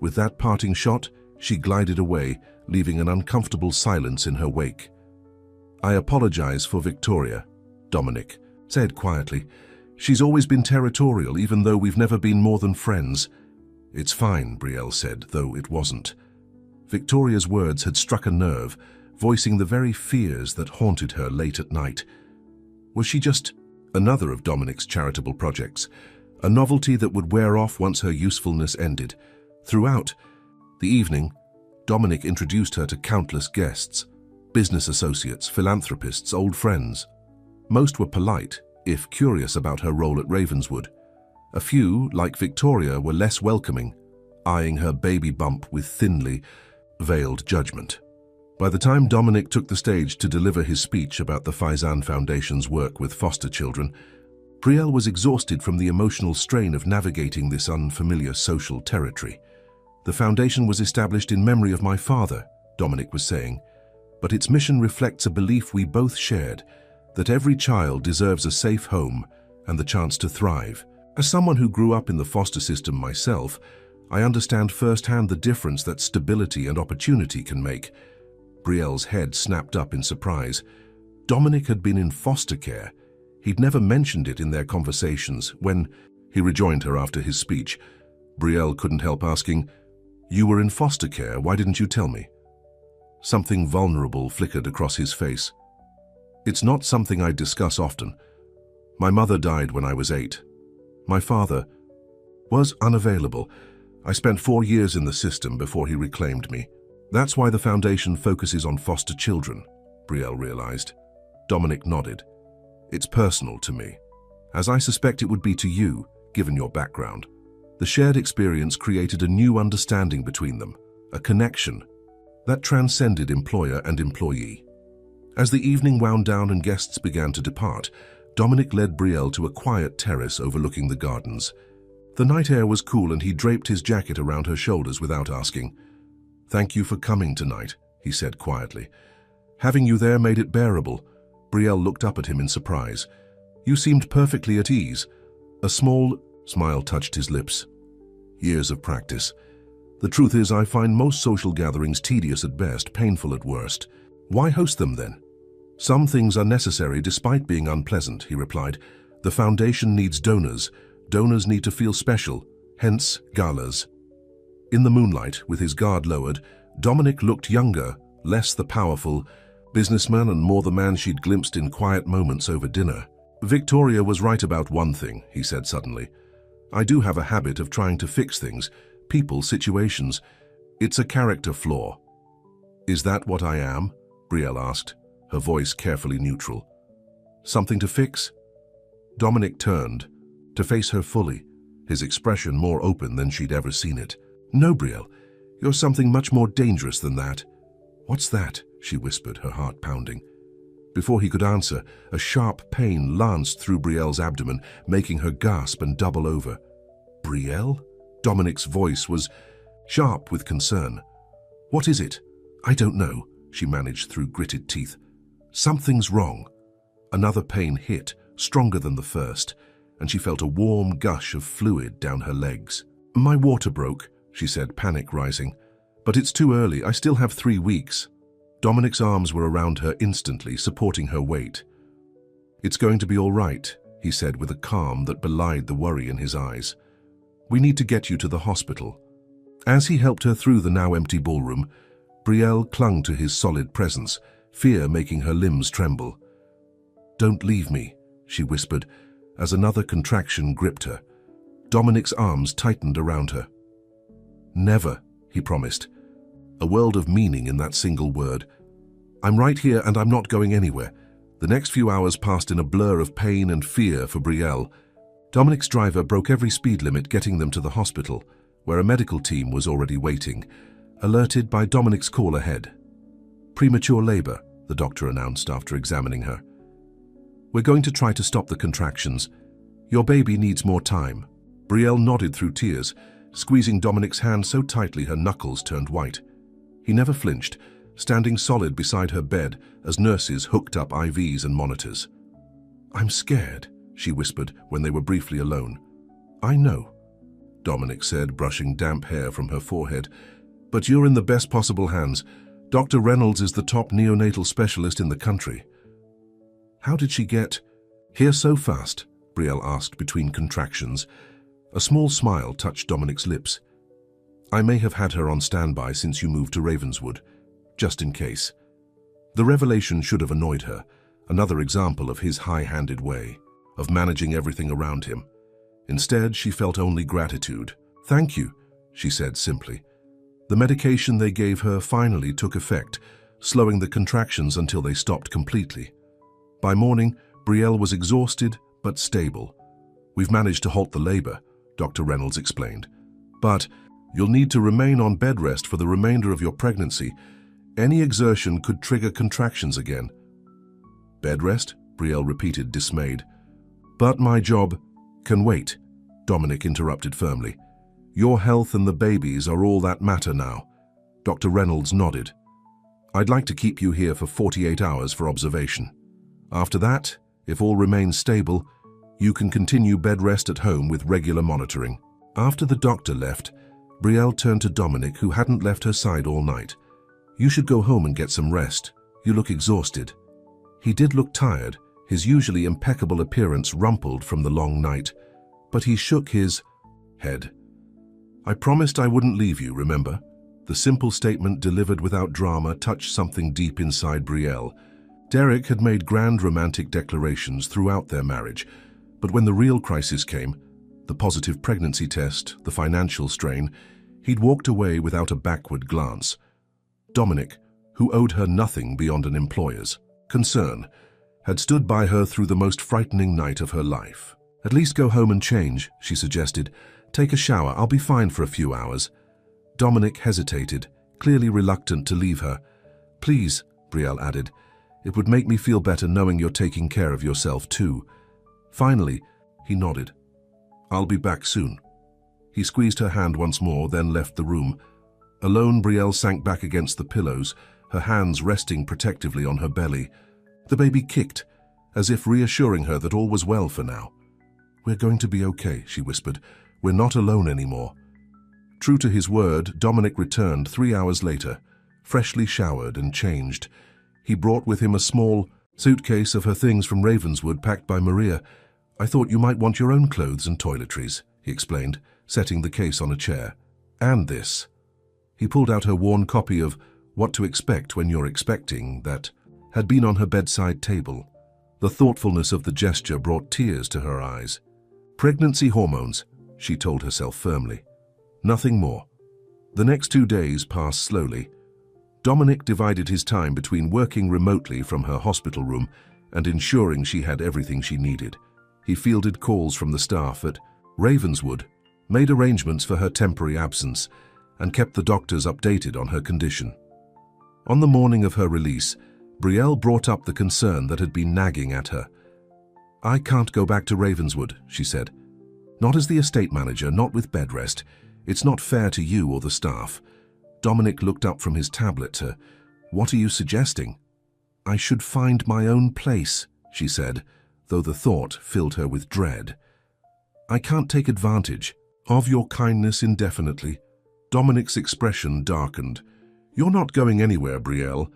With that parting shot, she glided away, leaving an uncomfortable silence in her wake. "I apologize for Victoria," Dominic said quietly. "She's always been territorial, even though we've never been more than friends." "It's fine," Brielle said, though it wasn't. Victoria's words had struck a nerve, voicing the very fears that haunted her late at night. Was she just another of Dominic's charitable projects, a novelty that would wear off once her usefulness ended? Throughout the evening, Dominic introduced her to countless guests, business associates, philanthropists, old friends. Most were polite, if curious about her role at Ravenswood. A few, like Victoria, were less welcoming, eyeing her baby bump with thinly veiled judgment. By the time Dominic took the stage to deliver his speech about the Faizan Foundation's work with foster children, Brielle was exhausted from the emotional strain of navigating this unfamiliar social territory. "The foundation was established in memory of my father," Dominic was saying, "but its mission reflects a belief we both shared, that every child deserves a safe home and the chance to thrive. As someone who grew up in the foster system myself, I understand firsthand the difference that stability and opportunity can make." Brielle's head snapped up in surprise. Dominic had been in foster care. He'd never mentioned it in their conversations. When he rejoined her after his speech, Brielle couldn't help asking, "You were in foster care, why didn't you tell me?" Something vulnerable flickered across his face. "It's not something I discuss often. My mother died when I was 8. My father was unavailable. I spent 4 years in the system before he reclaimed me. That's why the foundation focuses on foster children," Brielle realized. Dominic nodded. "It's personal to me, as I suspect it would be to you, given your background." The shared experience created a new understanding between them, a connection that transcended employer and employee. As the evening wound down and guests began to depart, Dominic led Brielle to a quiet terrace overlooking the gardens. The night air was cool and he draped his jacket around her shoulders without asking. "Thank you for coming tonight," he said quietly. "Having you there made it bearable." Brielle looked up at him in surprise. "You seemed perfectly at ease." A small smile touched his lips. "Years of practice. The truth is, I find most social gatherings tedious at best, painful at worst. Why host them then?" "Some things are necessary despite being unpleasant," he replied. "The foundation needs donors. Donors need to feel special, hence galas." In the moonlight, with his guard lowered, Dominic looked younger, less the powerful businessman and more the man she'd glimpsed in quiet moments over dinner. "Victoria was right about one thing," he said suddenly. "I do have a habit of trying to fix things, people, situations. It's a character flaw." Is that what I am? Brielle asked, her voice carefully neutral. Something to fix? Dominic turned, to face her fully, his expression more open than she'd ever seen it. No, Brielle, you're something much more dangerous than that. What's that? She whispered, her heart pounding. Before he could answer, a sharp pain lanced through Brielle's abdomen, making her gasp and double over. Brielle? Dominic's voice was sharp with concern. What is it? I don't know, she managed through gritted teeth. Something's wrong. Another pain hit, stronger than the first, and she felt a warm gush of fluid down her legs. My water broke, she said, panic rising. But it's too early, I still have 3 weeks. Dominic's arms were around her instantly, supporting her weight. It's going to be all right, he said with a calm that belied the worry in his eyes. We need to get you to the hospital. As he helped her through the now empty ballroom, Brielle clung to his solid presence, fear making her limbs tremble. Don't leave me, she whispered, as another contraction gripped her. Dominic's arms tightened around her. Never, he promised, a world of meaning in that single word. I'm right here and I'm not going anywhere. The next few hours passed in a blur of pain and fear for Brielle. Dominic's driver broke every speed limit, getting them to the hospital, where a medical team was already waiting, alerted by Dominic's call ahead. Premature labor, the doctor announced after examining her. We're going to try to stop the contractions. Your baby needs more time. Brielle nodded through tears, squeezing Dominic's hand so tightly her knuckles turned white. He never flinched, standing solid beside her bed as nurses hooked up IVs and monitors. I'm scared, she whispered when they were briefly alone. I know, Dominic said, brushing damp hair from her forehead. But you're in the best possible hands. Dr. Reynolds is the top neonatal specialist in the country. How did she get here so fast? Brielle asked between contractions. A small smile touched Dominic's lips. I may have had her on standby since you moved to Ravenswood, just in case. The revelation should have annoyed her, another example of his high-handed way, of managing everything around him. Instead, she felt only gratitude. Thank you, she said simply. The medication they gave her finally took effect, slowing the contractions until they stopped completely. By morning, Brielle was exhausted but stable. We've managed to halt the labor, Dr. Reynolds explained. But you'll need to remain on bed rest for the remainder of your pregnancy. Any exertion could trigger contractions again. Bed rest? Brielle repeated, dismayed. But my job can wait, Dominic interrupted firmly. Your health and the baby's are all that matter now. Dr. Reynolds nodded. I'd like to keep you here for 48 hours for observation. After that, if all remains stable, you can continue bed rest at home with regular monitoring. After the doctor left, Brielle turned to Dominic, who hadn't left her side all night. You should go home and get some rest. You look exhausted. He did look tired, his usually impeccable appearance rumpled from the long night, but he shook his head. I promised I wouldn't leave you, remember? The simple statement delivered without drama touched something deep inside Brielle. Derek had made grand romantic declarations throughout their marriage, but when the real crisis came, the positive pregnancy test, the financial strain, he'd walked away without a backward glance. Dominic, who owed her nothing beyond an employer's concern, had stood by her through the most frightening night of her life. At least go home and change, she suggested. Take a shower, I'll be fine for a few hours. Dominic hesitated, clearly reluctant to leave her. Please, Brielle added, it would make me feel better knowing you're taking care of yourself too. Finally, he nodded. I'll be back soon. He squeezed her hand once more, then left the room. Alone, Brielle sank back against the pillows, her hands resting protectively on her belly. The baby kicked, as if reassuring her that all was well for now. We're going to be okay, she whispered. We're not alone anymore. True to his word, Dominic returned 3 hours later, freshly showered and changed. He brought with him a small suitcase of her things from Ravenswood packed by Maria. I thought you might want your own clothes and toiletries, he explained, setting the case on a chair. And this. He pulled out her worn copy of What to Expect When You're Expecting that had been on her bedside table. The thoughtfulness of the gesture brought tears to her eyes. Pregnancy hormones, she told herself firmly. Nothing more. The next 2 days passed slowly. Dominic divided his time between working remotely from her hospital room and ensuring she had everything she needed. He fielded calls from the staff at Ravenswood, made arrangements for her temporary absence, and kept the doctors updated on her condition. On the morning of her release, Brielle brought up the concern that had been nagging at her. "I can't go back to Ravenswood," she said. "Not as the estate manager, not with bed rest. It's not fair to you or the staff." Dominic looked up from his tablet to, "What are you suggesting?" "I should find my own place," she said, though the thought filled her with dread. "I can't take advantage of your kindness indefinitely." Dominic's expression darkened. "You're not going anywhere, Brielle.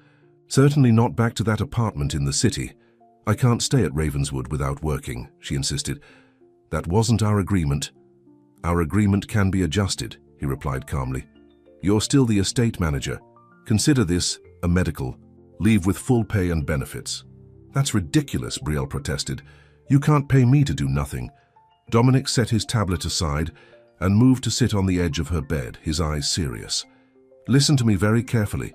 Certainly not back to that apartment in the city. I can't stay at Ravenswood without working," she insisted. "That wasn't our agreement." "Our agreement can be adjusted," he replied calmly. "You're still the estate manager. Consider this a medical leave with full pay and benefits." "That's ridiculous," Brielle protested. "You can't pay me to do nothing." Dominic set his tablet aside and moved to sit on the edge of her bed, his eyes serious. "Listen to me very carefully.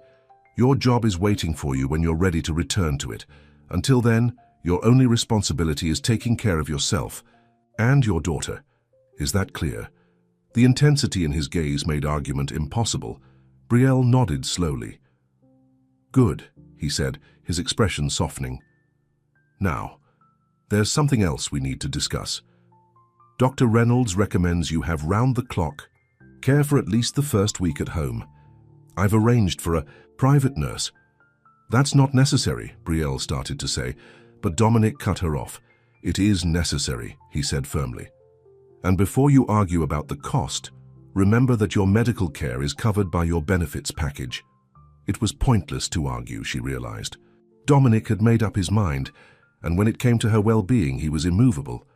Your job is waiting for you when you're ready to return to it. Until then, your only responsibility is taking care of yourself and your daughter. Is that clear?" The intensity in his gaze made argument impossible. Brielle nodded slowly. "Good," he said, his expression softening. "Now, there's something else we need to discuss. Dr. Reynolds recommends you have round-the-clock care for at least the first week at home. I've arranged for a private nurse." "That's not necessary," Brielle started to say, but Dominic cut her off. "It is necessary," he said firmly. "And before you argue about the cost, remember that your medical care is covered by your benefits package." It was pointless to argue, she realized. Dominic had made up his mind, and when it came to her well-being, he was immovable.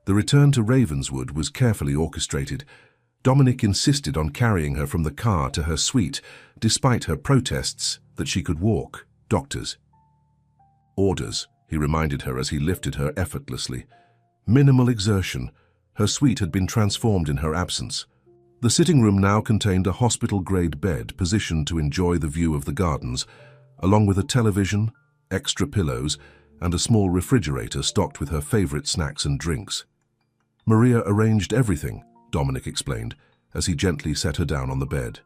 The return to Ravenswood was carefully orchestrated. Dominic insisted on carrying her from the car to her suite, despite her protests that she could walk. "Doctors' orders," he reminded her as he lifted her effortlessly. Minimal exertion. Her suite had been transformed in her absence. The sitting room now contained a hospital-grade bed positioned to enjoy the view of the gardens, along with a television, extra pillows, and a small refrigerator stocked with her favorite snacks and drinks. "Maria arranged everything," Dominic explained, as he gently set her down on the bed.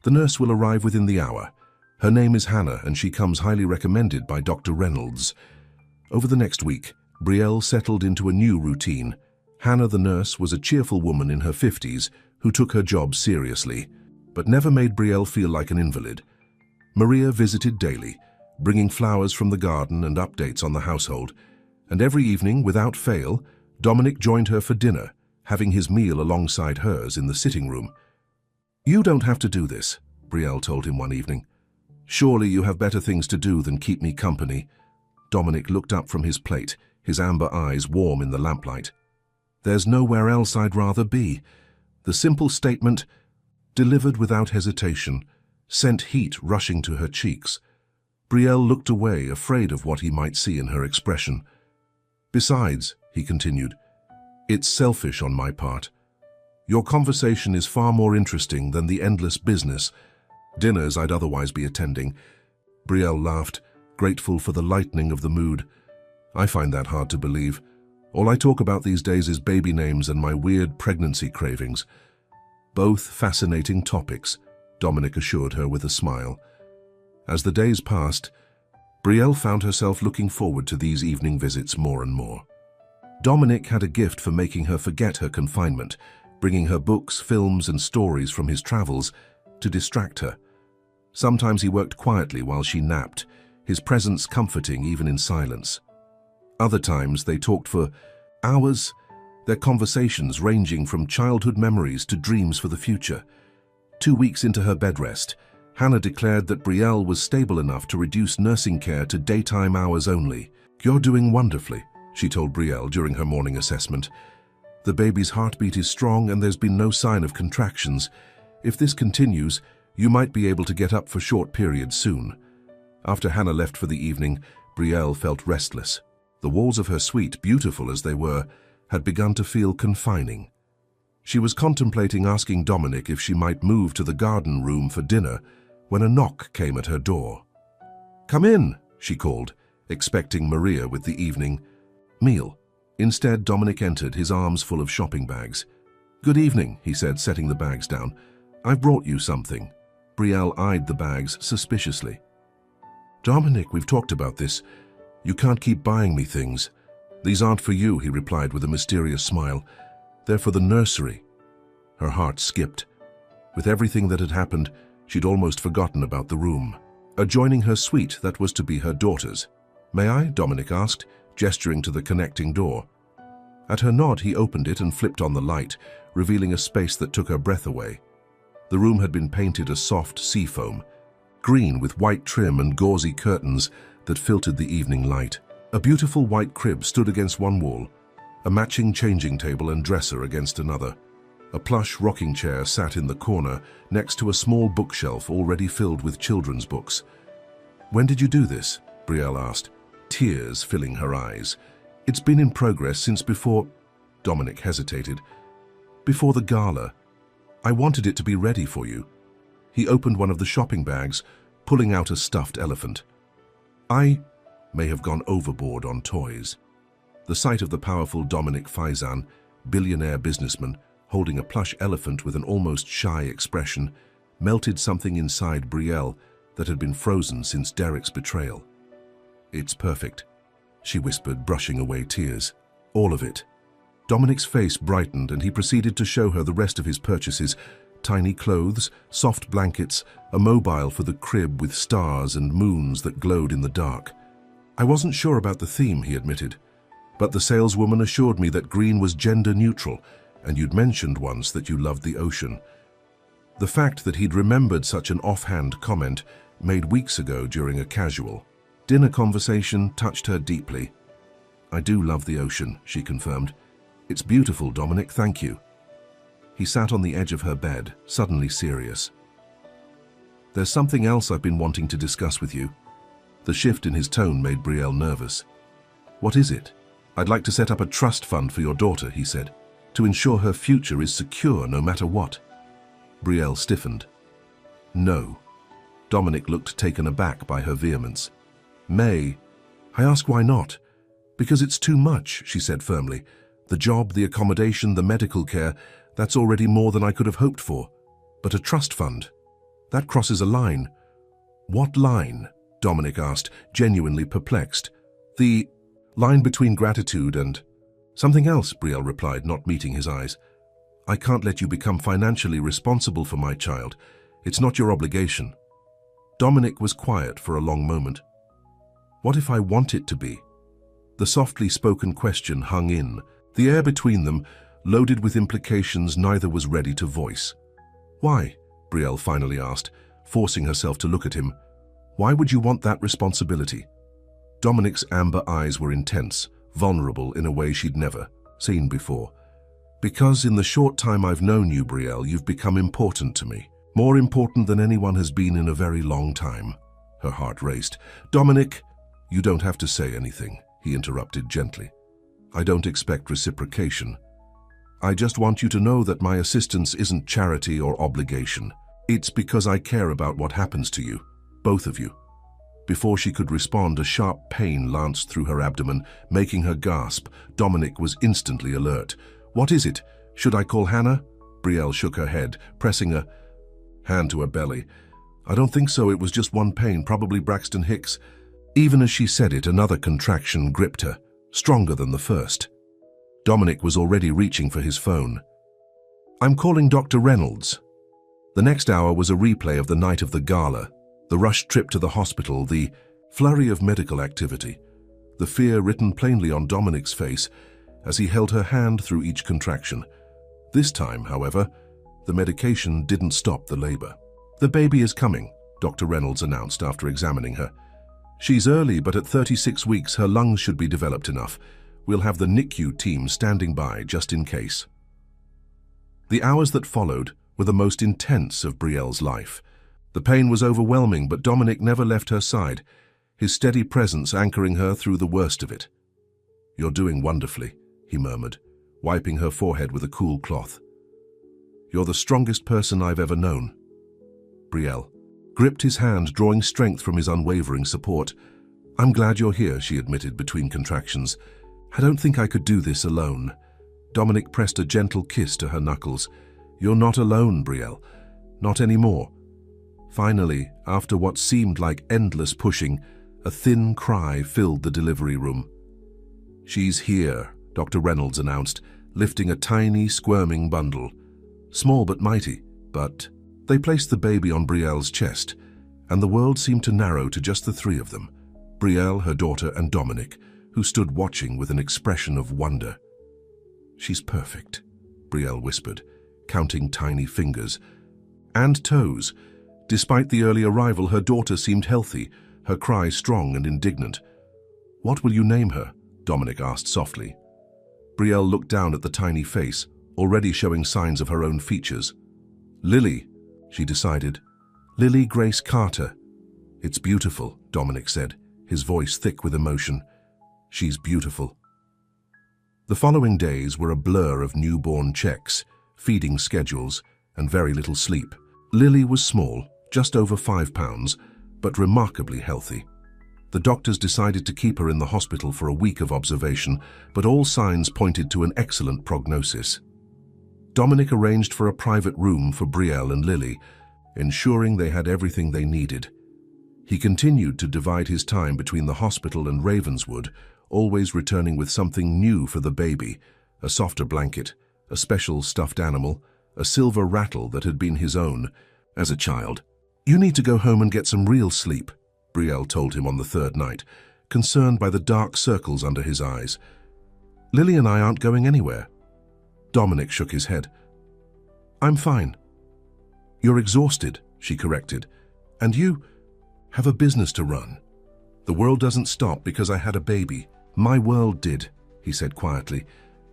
"The nurse will arrive within the hour. Her name is Hannah, and she comes highly recommended by Dr. Reynolds." Over the next week, Brielle settled into a new routine. Hannah, the nurse, was a cheerful woman in her 50s who took her job seriously, but never made Brielle feel like an invalid. Maria visited daily, bringing flowers from the garden and updates on the household, and every evening, without fail, Dominic joined her for dinner, having his meal alongside hers in the sitting room. "You don't have to do this," Brielle told him one evening. "Surely you have better things to do than keep me company." Dominic looked up from his plate, his amber eyes warm in the lamplight. "There's nowhere else I'd rather be." The simple statement, delivered without hesitation, sent heat rushing to her cheeks. Brielle looked away, afraid of what he might see in her expression. "Besides," he continued, "it's selfish on my part. Your conversation is far more interesting than the endless business, dinners I'd otherwise be attending." Brielle laughed, grateful for the lightening of the mood. "I find that hard to believe. All I talk about these days is baby names and my weird pregnancy cravings." "Both fascinating topics," Dominic assured her with a smile. As the days passed, Brielle found herself looking forward to these evening visits more and more. Dominic had a gift for making her forget her confinement, bringing her books, films, and stories from his travels to distract her. Sometimes he worked quietly while she napped, his presence comforting even in silence. Other times they talked for hours, their conversations ranging from childhood memories to dreams for the future. 2 weeks into her bed rest, Hannah declared that Brielle was stable enough to reduce nursing care to daytime hours only. "You're doing wonderfully," she told Brielle during her morning assessment. "The baby's heartbeat is strong and there's been no sign of contractions. If this continues, you might be able to get up for short periods soon." After Hannah left for the evening, Brielle felt restless. The walls of her suite, beautiful as they were, had begun to feel confining. She was contemplating asking Dominic if she might move to the garden room for dinner, when a knock came at her door. "Come in," she called, expecting Maria with the evening meal. Instead, Dominic entered, his arms full of shopping bags. "Good evening," he said, setting the bags down. "I've brought you something." Brielle eyed the bags suspiciously. "Dominic, we've talked about this. You can't keep buying me things." "These aren't for you," he replied with a mysterious smile. "They're for the nursery." Her heart skipped. With everything that had happened, she'd almost forgotten about the room adjoining her suite that was to be her daughter's. "May I?" Dominic asked, gesturing to the connecting door. At her nod, he opened it and flipped on the light, revealing a space that took her breath away. The room had been painted a soft seafoam, green with white trim and gauzy curtains that filtered the evening light. A beautiful white crib stood against one wall, a matching changing table and dresser against another. A plush rocking chair sat in the corner next to a small bookshelf already filled with children's books. "When did you do this?" Brielle asked, tears filling her eyes. "It's been in progress since before—" Dominic hesitated. "Before the gala. I wanted it to be ready for you." He opened one of the shopping bags, pulling out a stuffed elephant. "I may have gone overboard on toys." The sight of the powerful Dominic Faizan, billionaire businessman, holding a plush elephant with an almost shy expression, melted something inside Brielle that had been frozen since Derek's betrayal. "It's perfect," she whispered, brushing away tears. "All of it." Dominic's face brightened and he proceeded to show her the rest of his purchases: tiny clothes, soft blankets, a mobile for the crib with stars and moons that glowed in the dark. "I wasn't sure about the theme," he admitted, "but the saleswoman assured me that green was gender neutral, and you'd mentioned once that you loved the ocean." The fact that he'd remembered such an offhand comment made weeks ago during a casual dinner conversation touched her deeply. "I do love the ocean," she confirmed. "It's beautiful, Dominic, thank you." He sat on the edge of her bed, suddenly serious. "There's something else I've been wanting to discuss with you." The shift in his tone made Brielle nervous. "What is it?" "I'd like to set up a trust fund for your daughter," he said, "to ensure her future is secure no matter what." Brielle stiffened. "No." Dominic looked taken aback by her vehemence. "May, I ask why not?" "Because it's too much," she said firmly. "The job, the accommodation, the medical care, that's already more than I could have hoped for. But a trust fund, that crosses a line." "What line?" Dominic asked, genuinely perplexed. "The line between gratitude and—" "Something else," Brielle replied, not meeting his eyes. "I can't let you become financially responsible for my child. It's not your obligation." Dominic was quiet for a long moment. "What if I want it to be?" The softly spoken question hung in, the air between them loaded with implications neither was ready to voice. "Why?" Brielle finally asked, forcing herself to look at him. "Why would you want that responsibility?" Dominic's amber eyes were intense, vulnerable in a way she'd never seen before. "Because in the short time I've known you, Brielle, you've become important to me. More important than anyone has been in a very long time." Her heart raced. "Dominic, you don't have to say anything," he interrupted gently. "I don't expect reciprocation. I just want you to know that my assistance isn't charity or obligation. It's because I care about what happens to you, both of you." Before she could respond, a sharp pain lanced through her abdomen, making her gasp. Dominic was instantly alert. "What is it? Should I call Hannah?" Brielle shook her head, pressing a hand to her belly. "I don't think so. It was just one pain, probably Braxton Hicks." Even as she said it, another contraction gripped her, stronger than the first. Dominic was already reaching for his phone. "I'm calling Dr. Reynolds." The next hour was a replay of the night of the gala, the rushed trip to the hospital, the flurry of medical activity, the fear written plainly on Dominic's face as he held her hand through each contraction. This time, however, the medication didn't stop the labor. "The baby is coming," Dr. Reynolds announced after examining her. "She's early, but at 36 weeks her lungs should be developed enough. We'll have the NICU team standing by just in case." The hours that followed were the most intense of Brielle's life. The pain was overwhelming, but Dominic never left her side, his steady presence anchoring her through the worst of it. "You're doing wonderfully," he murmured, wiping her forehead with a cool cloth. "You're the strongest person I've ever known." Brielle, gripped his hand, drawing strength from his unwavering support. "I'm glad you're here," she admitted between contractions. "I don't think I could do this alone." Dominic pressed a gentle kiss to her knuckles. "You're not alone, Brielle. Not anymore." Finally, after what seemed like endless pushing, a thin cry filled the delivery room. "She's here," Dr. Reynolds announced, lifting a tiny, squirming bundle. Small but mighty, but they placed the baby on Brielle's chest, and the world seemed to narrow to just the three of them, Brielle, her daughter, and Dominic, who stood watching with an expression of wonder. "She's perfect," Brielle whispered, counting tiny fingers and toes. Despite the early arrival, her daughter seemed healthy, her cry strong and indignant. "What will you name her?" Dominic asked softly. Brielle looked down at the tiny face, already showing signs of her own features. "Lily," she decided. "Lily Grace Carter." "It's beautiful," Dominic said, his voice thick with emotion. "She's beautiful." The following days were a blur of newborn checks, feeding schedules, and very little sleep. Lily was small, just over 5 pounds, but remarkably healthy. The doctors decided to keep her in the hospital for a week of observation, but all signs pointed to an excellent prognosis. Dominic arranged for a private room for Brielle and Lily, ensuring they had everything they needed. He continued to divide his time between the hospital and Ravenswood, always returning with something new for the baby: a softer blanket, a special stuffed animal, a silver rattle that had been his own as a child. "You need to go home and get some real sleep," Brielle told him on the third night, concerned by the dark circles under his eyes. "Lily and I aren't going anywhere." Dominic shook his head. "I'm fine." "You're exhausted," she corrected, "and you have a business to run. The world doesn't stop because I had a baby. My world did," he said quietly,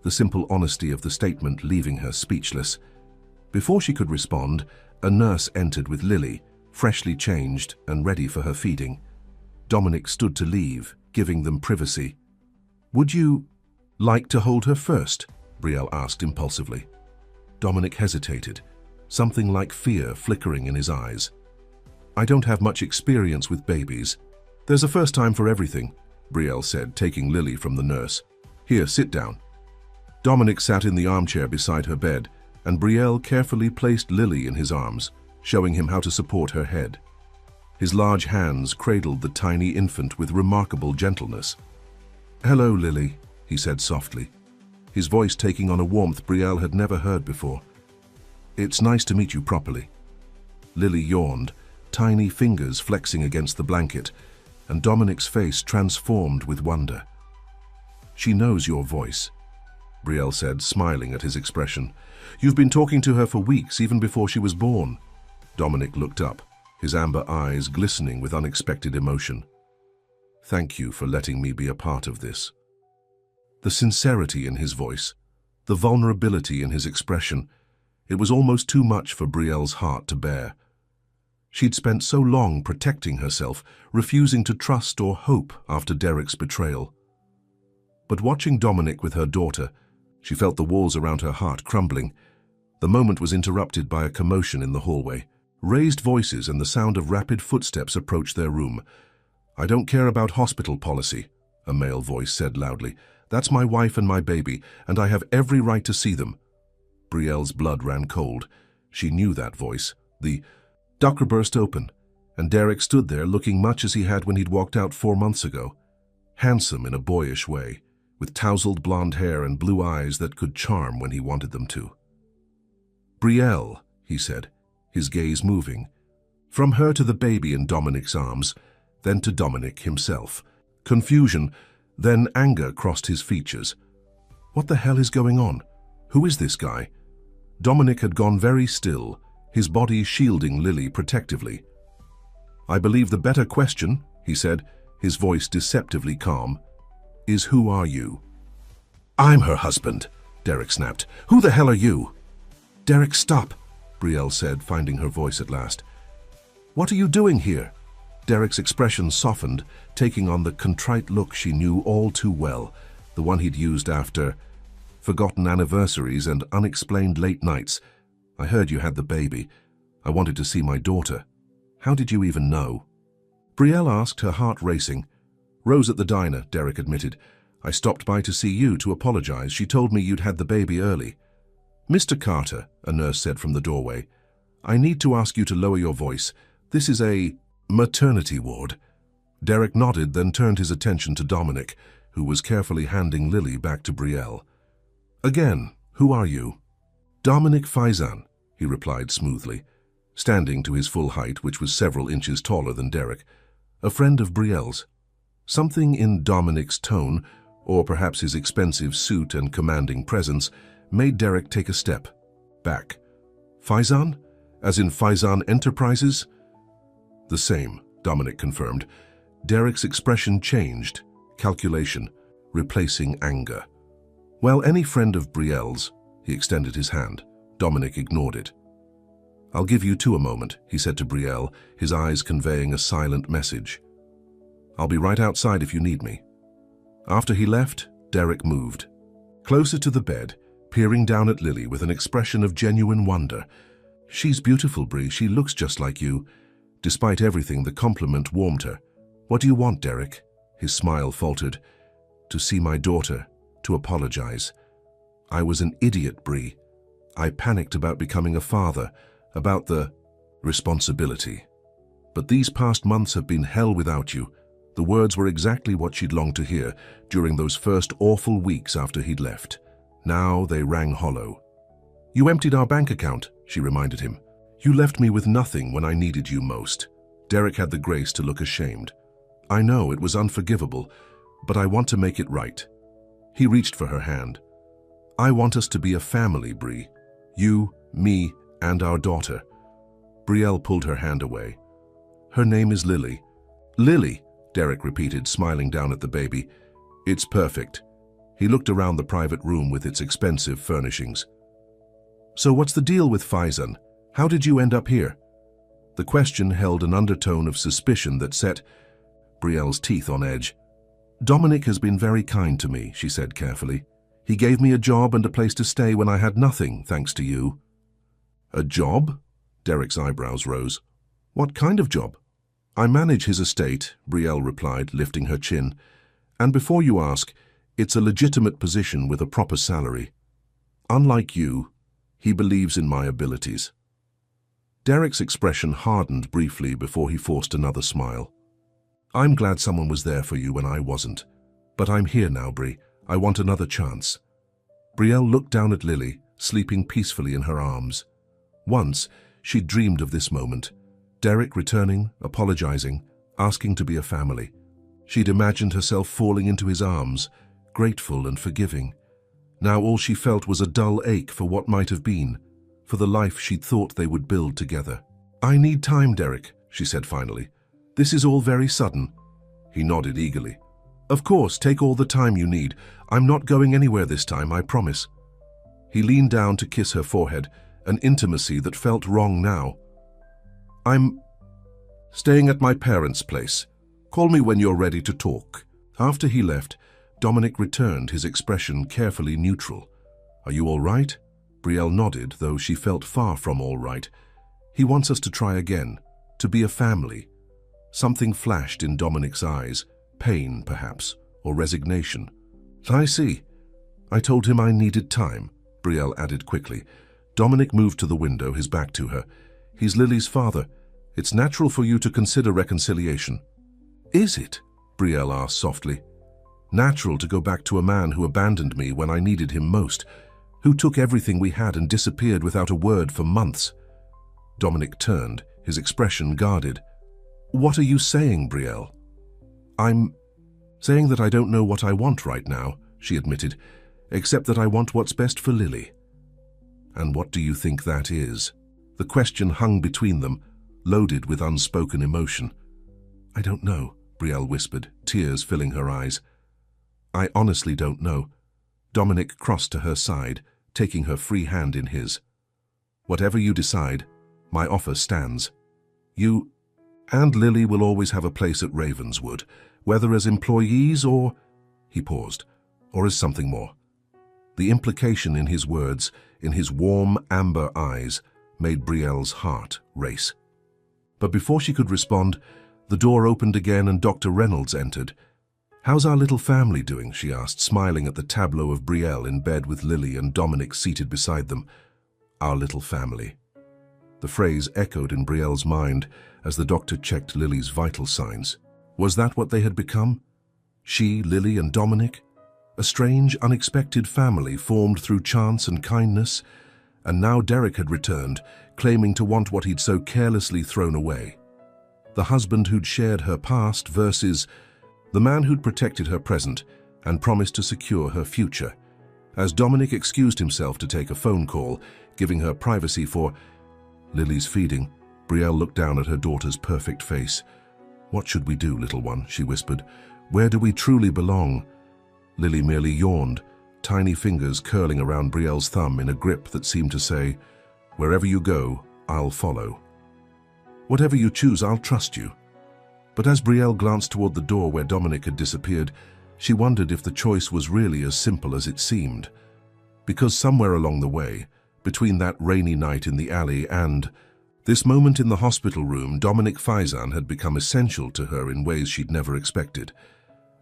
the simple honesty of the statement leaving her speechless. Before she could respond, a nurse entered with Lily, freshly changed and ready for her feeding. Dominic stood to leave, giving them privacy. "Would you like to hold her first?" Brielle asked impulsively. Dominic hesitated, something like fear flickering in his eyes. "I don't have much experience with babies. There's a first time for everything," Brielle said, taking Lily from the nurse. "Here, sit down." Dominic sat in the armchair beside her bed, and Brielle carefully placed Lily in his arms, showing him how to support her head. His large hands cradled the tiny infant with remarkable gentleness. "Hello, Lily," he said softly, his voice taking on a warmth Brielle had never heard before. "It's nice to meet you properly." Lily yawned, tiny fingers flexing against the blanket, and Dominic's face transformed with wonder. "She knows your voice," Brielle said, smiling at his expression. "You've been talking to her for weeks, even before she was born." Dominic looked up, his amber eyes glistening with unexpected emotion. "Thank you for letting me be a part of this." The sincerity in his voice, the vulnerability in his expression, it was almost too much for Brielle's heart to bear. She'd spent so long protecting herself, refusing to trust or hope after Derek's betrayal. But watching Dominic with her daughter, she felt the walls around her heart crumbling. The moment was interrupted by a commotion in the hallway. Raised voices and the sound of rapid footsteps approached their room. "I don't care about hospital policy," a male voice said loudly. "That's my wife and my baby, and I have every right to see them." Brielle's blood ran cold. She knew that voice. The door burst open, and Derek stood there looking much as he had when he'd walked out 4 months ago. Handsome in a boyish way, with tousled blonde hair and blue eyes that could charm when he wanted them to. "Brielle," he said, his gaze moving. From her to the baby in Dominic's arms, then to Dominic himself. Confusion, then anger crossed his features. What the hell is going on? Who is this guy? Dominic had gone very still, his body shielding Lily protectively. "I believe the better question," he said, his voice deceptively calm, "is who are you?" "I'm her husband," Derek snapped. "Who the hell are you?" "Derek, stop," Brielle said, finding her voice at last. "What are you doing here?" Derek's expression softened, taking on the contrite look she knew all too well, the one he'd used after forgotten anniversaries and unexplained late nights. "I heard you had the baby. I wanted to see my daughter." How did you even know? Brielle asked, her heart racing. Rose at the diner, Derek admitted. I stopped by to see you to apologize. She told me you'd had the baby early. Mr. Carter, a nurse said from the doorway, I need to ask you to lower your voice. This is a maternity ward. Derek nodded, then turned his attention to Dominic, who was carefully handing Lily back to Brielle. Again, who are you? Dominic Faizan, he replied smoothly, standing to his full height, which was several inches taller than Derek. A friend of Brielle's. Something in Dominic's tone, or perhaps his expensive suit and commanding presence, made Derek take a step back. Faizan? As in Faizan Enterprises? The same, Dominic confirmed. Derek's expression changed, calculation, replacing anger. Well, any friend of Brielle's, he extended his hand. Dominic ignored it. I'll give you two a moment, he said to Brielle, his eyes conveying a silent message. I'll be right outside if you need me. After he left, Derek moved. Closer to the bed, peering down at Lily with an expression of genuine wonder. She's beautiful, Brie. She looks just like you. Despite everything, the compliment warmed her. What do you want, Derek? His smile faltered. To see my daughter, to apologize. I was an idiot, Brie. I panicked about becoming a father, about the responsibility. But these past months have been hell without you. The words were exactly what she'd longed to hear during those first awful weeks after he'd left. Now they rang hollow. You emptied our bank account, she reminded him. You left me with nothing when I needed you most. Derek had the grace to look ashamed. I know it was unforgivable, but I want to make it right. He reached for her hand. I want us to be a family, Brie. You, me, and our daughter. Brielle pulled her hand away. Her name is Lily. Lily, Derek repeated, smiling down at the baby. It's perfect. He looked around the private room with its expensive furnishings. So what's the deal with Faizan? How did you end up here? The question held an undertone of suspicion that set Brielle's teeth on edge. Dominic has been very kind to me, she said carefully. He gave me a job and a place to stay when I had nothing, thanks to you. A job? Derek's eyebrows rose. What kind of job? I manage his estate, Brielle replied, lifting her chin. And before you ask, it's a legitimate position with a proper salary. Unlike you, he believes in my abilities. Derek's expression hardened briefly before he forced another smile. I'm glad someone was there for you when I wasn't. But I'm here now, Brie. I want another chance. Brielle looked down at Lily, sleeping peacefully in her arms. Once, she'd dreamed of this moment. Derek returning, apologizing, asking to be a family. She'd imagined herself falling into his arms, grateful and forgiving. Now all she felt was a dull ache for what might have been, for the life she'd thought they would build together. I need time, Derek, she said finally. This is all very sudden. He nodded eagerly. Of course, take all the time you need. I'm not going anywhere this time, I promise. He leaned down to kiss her forehead, an intimacy that felt wrong now. I'm staying at my parents' place. Call me when you're ready to talk. After he left, Dominic returned, his expression carefully neutral. Are you all right? Brielle nodded, though she felt far from all right. He wants us to try again, to be a family. Something flashed in Dominic's eyes, pain perhaps, or resignation. I see. I told him I needed time, Brielle added quickly. Dominic moved to the window, his back to her. He's Lily's father. It's natural for you to consider reconciliation. Is it? Brielle asked softly. Natural to go back to a man who abandoned me when I needed him most, who took everything we had and disappeared without a word for months. Dominic turned, his expression guarded. What are you saying, Brielle? I'm saying that I don't know what I want right now, she admitted, except that I want what's best for Lily. And what do you think that is? The question hung between them, loaded with unspoken emotion. I don't know, Brielle whispered, tears filling her eyes. I honestly don't know. Dominic crossed to her side, taking her free hand in his. Whatever you decide, my offer stands. You and Lily will always have a place at Ravenswood, whether as employees or... He paused. Or as something more. The implication in his words, in his warm amber eyes, made Brielle's heart race. But before she could respond, the door opened again and Dr. Reynolds entered. "How's our little family doing?" she asked, smiling at the tableau of Brielle in bed with Lily and Dominic seated beside them. Our little family. The phrase echoed in Brielle's mind as the doctor checked Lily's vital signs. Was that what they had become? She, Lily, and Dominic? A strange, unexpected family formed through chance and kindness, and now Derek had returned, claiming to want what he'd so carelessly thrown away. The husband who'd shared her past versus the man who'd protected her present and promised to secure her future. As Dominic excused himself to take a phone call, giving her privacy for Lily's feeding, Brielle looked down at her daughter's perfect face. "What should we do, little one?" she whispered. "Where do we truly belong?" Lily merely yawned, tiny fingers curling around Brielle's thumb in a grip that seemed to say, "Wherever you go, I'll follow. Whatever you choose, I'll trust you." But as Brielle glanced toward the door where Dominic had disappeared, she wondered if the choice was really as simple as it seemed. Because somewhere along the way, between that rainy night in the alley and this moment in the hospital room, Dominic Faizan had become essential to her in ways she'd never expected.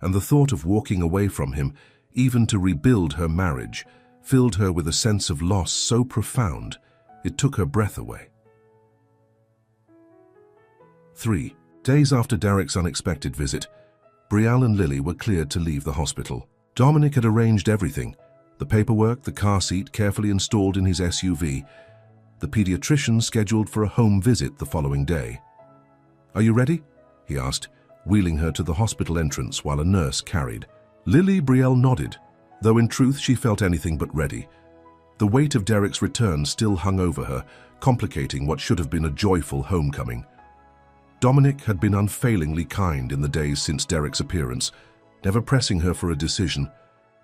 And the thought of walking away from him, even to rebuild her marriage, filled her with a sense of loss so profound, it took her breath away. 3 days after Derek's unexpected visit, Brielle and Lily were cleared to leave the hospital. Dominic had arranged everything, the paperwork, the car seat carefully installed in his SUV, the pediatrician scheduled for a home visit the following day. "Are you ready?" he asked, wheeling her to the hospital entrance while a nurse carried. Brielle nodded, though in truth she felt anything but ready. The weight of Derek's return still hung over her, complicating what should have been a joyful homecoming. Dominic had been unfailingly kind in the days since Derek's appearance, never pressing her for a decision,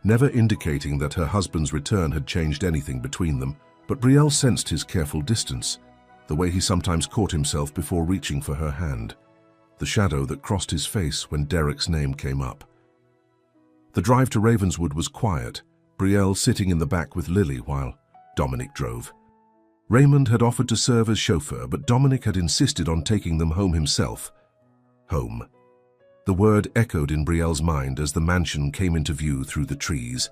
never indicating that her husband's return had changed anything between them. But Brielle sensed his careful distance, the way he sometimes caught himself before reaching for her hand, the shadow that crossed his face when Derek's name came up. The drive to Ravenswood was quiet, Brielle sitting in the back with Lily while Dominic drove. Raymond had offered to serve as chauffeur, but Dominic had insisted on taking them home himself. Home. The word echoed in Brielle's mind as the mansion came into view through the trees.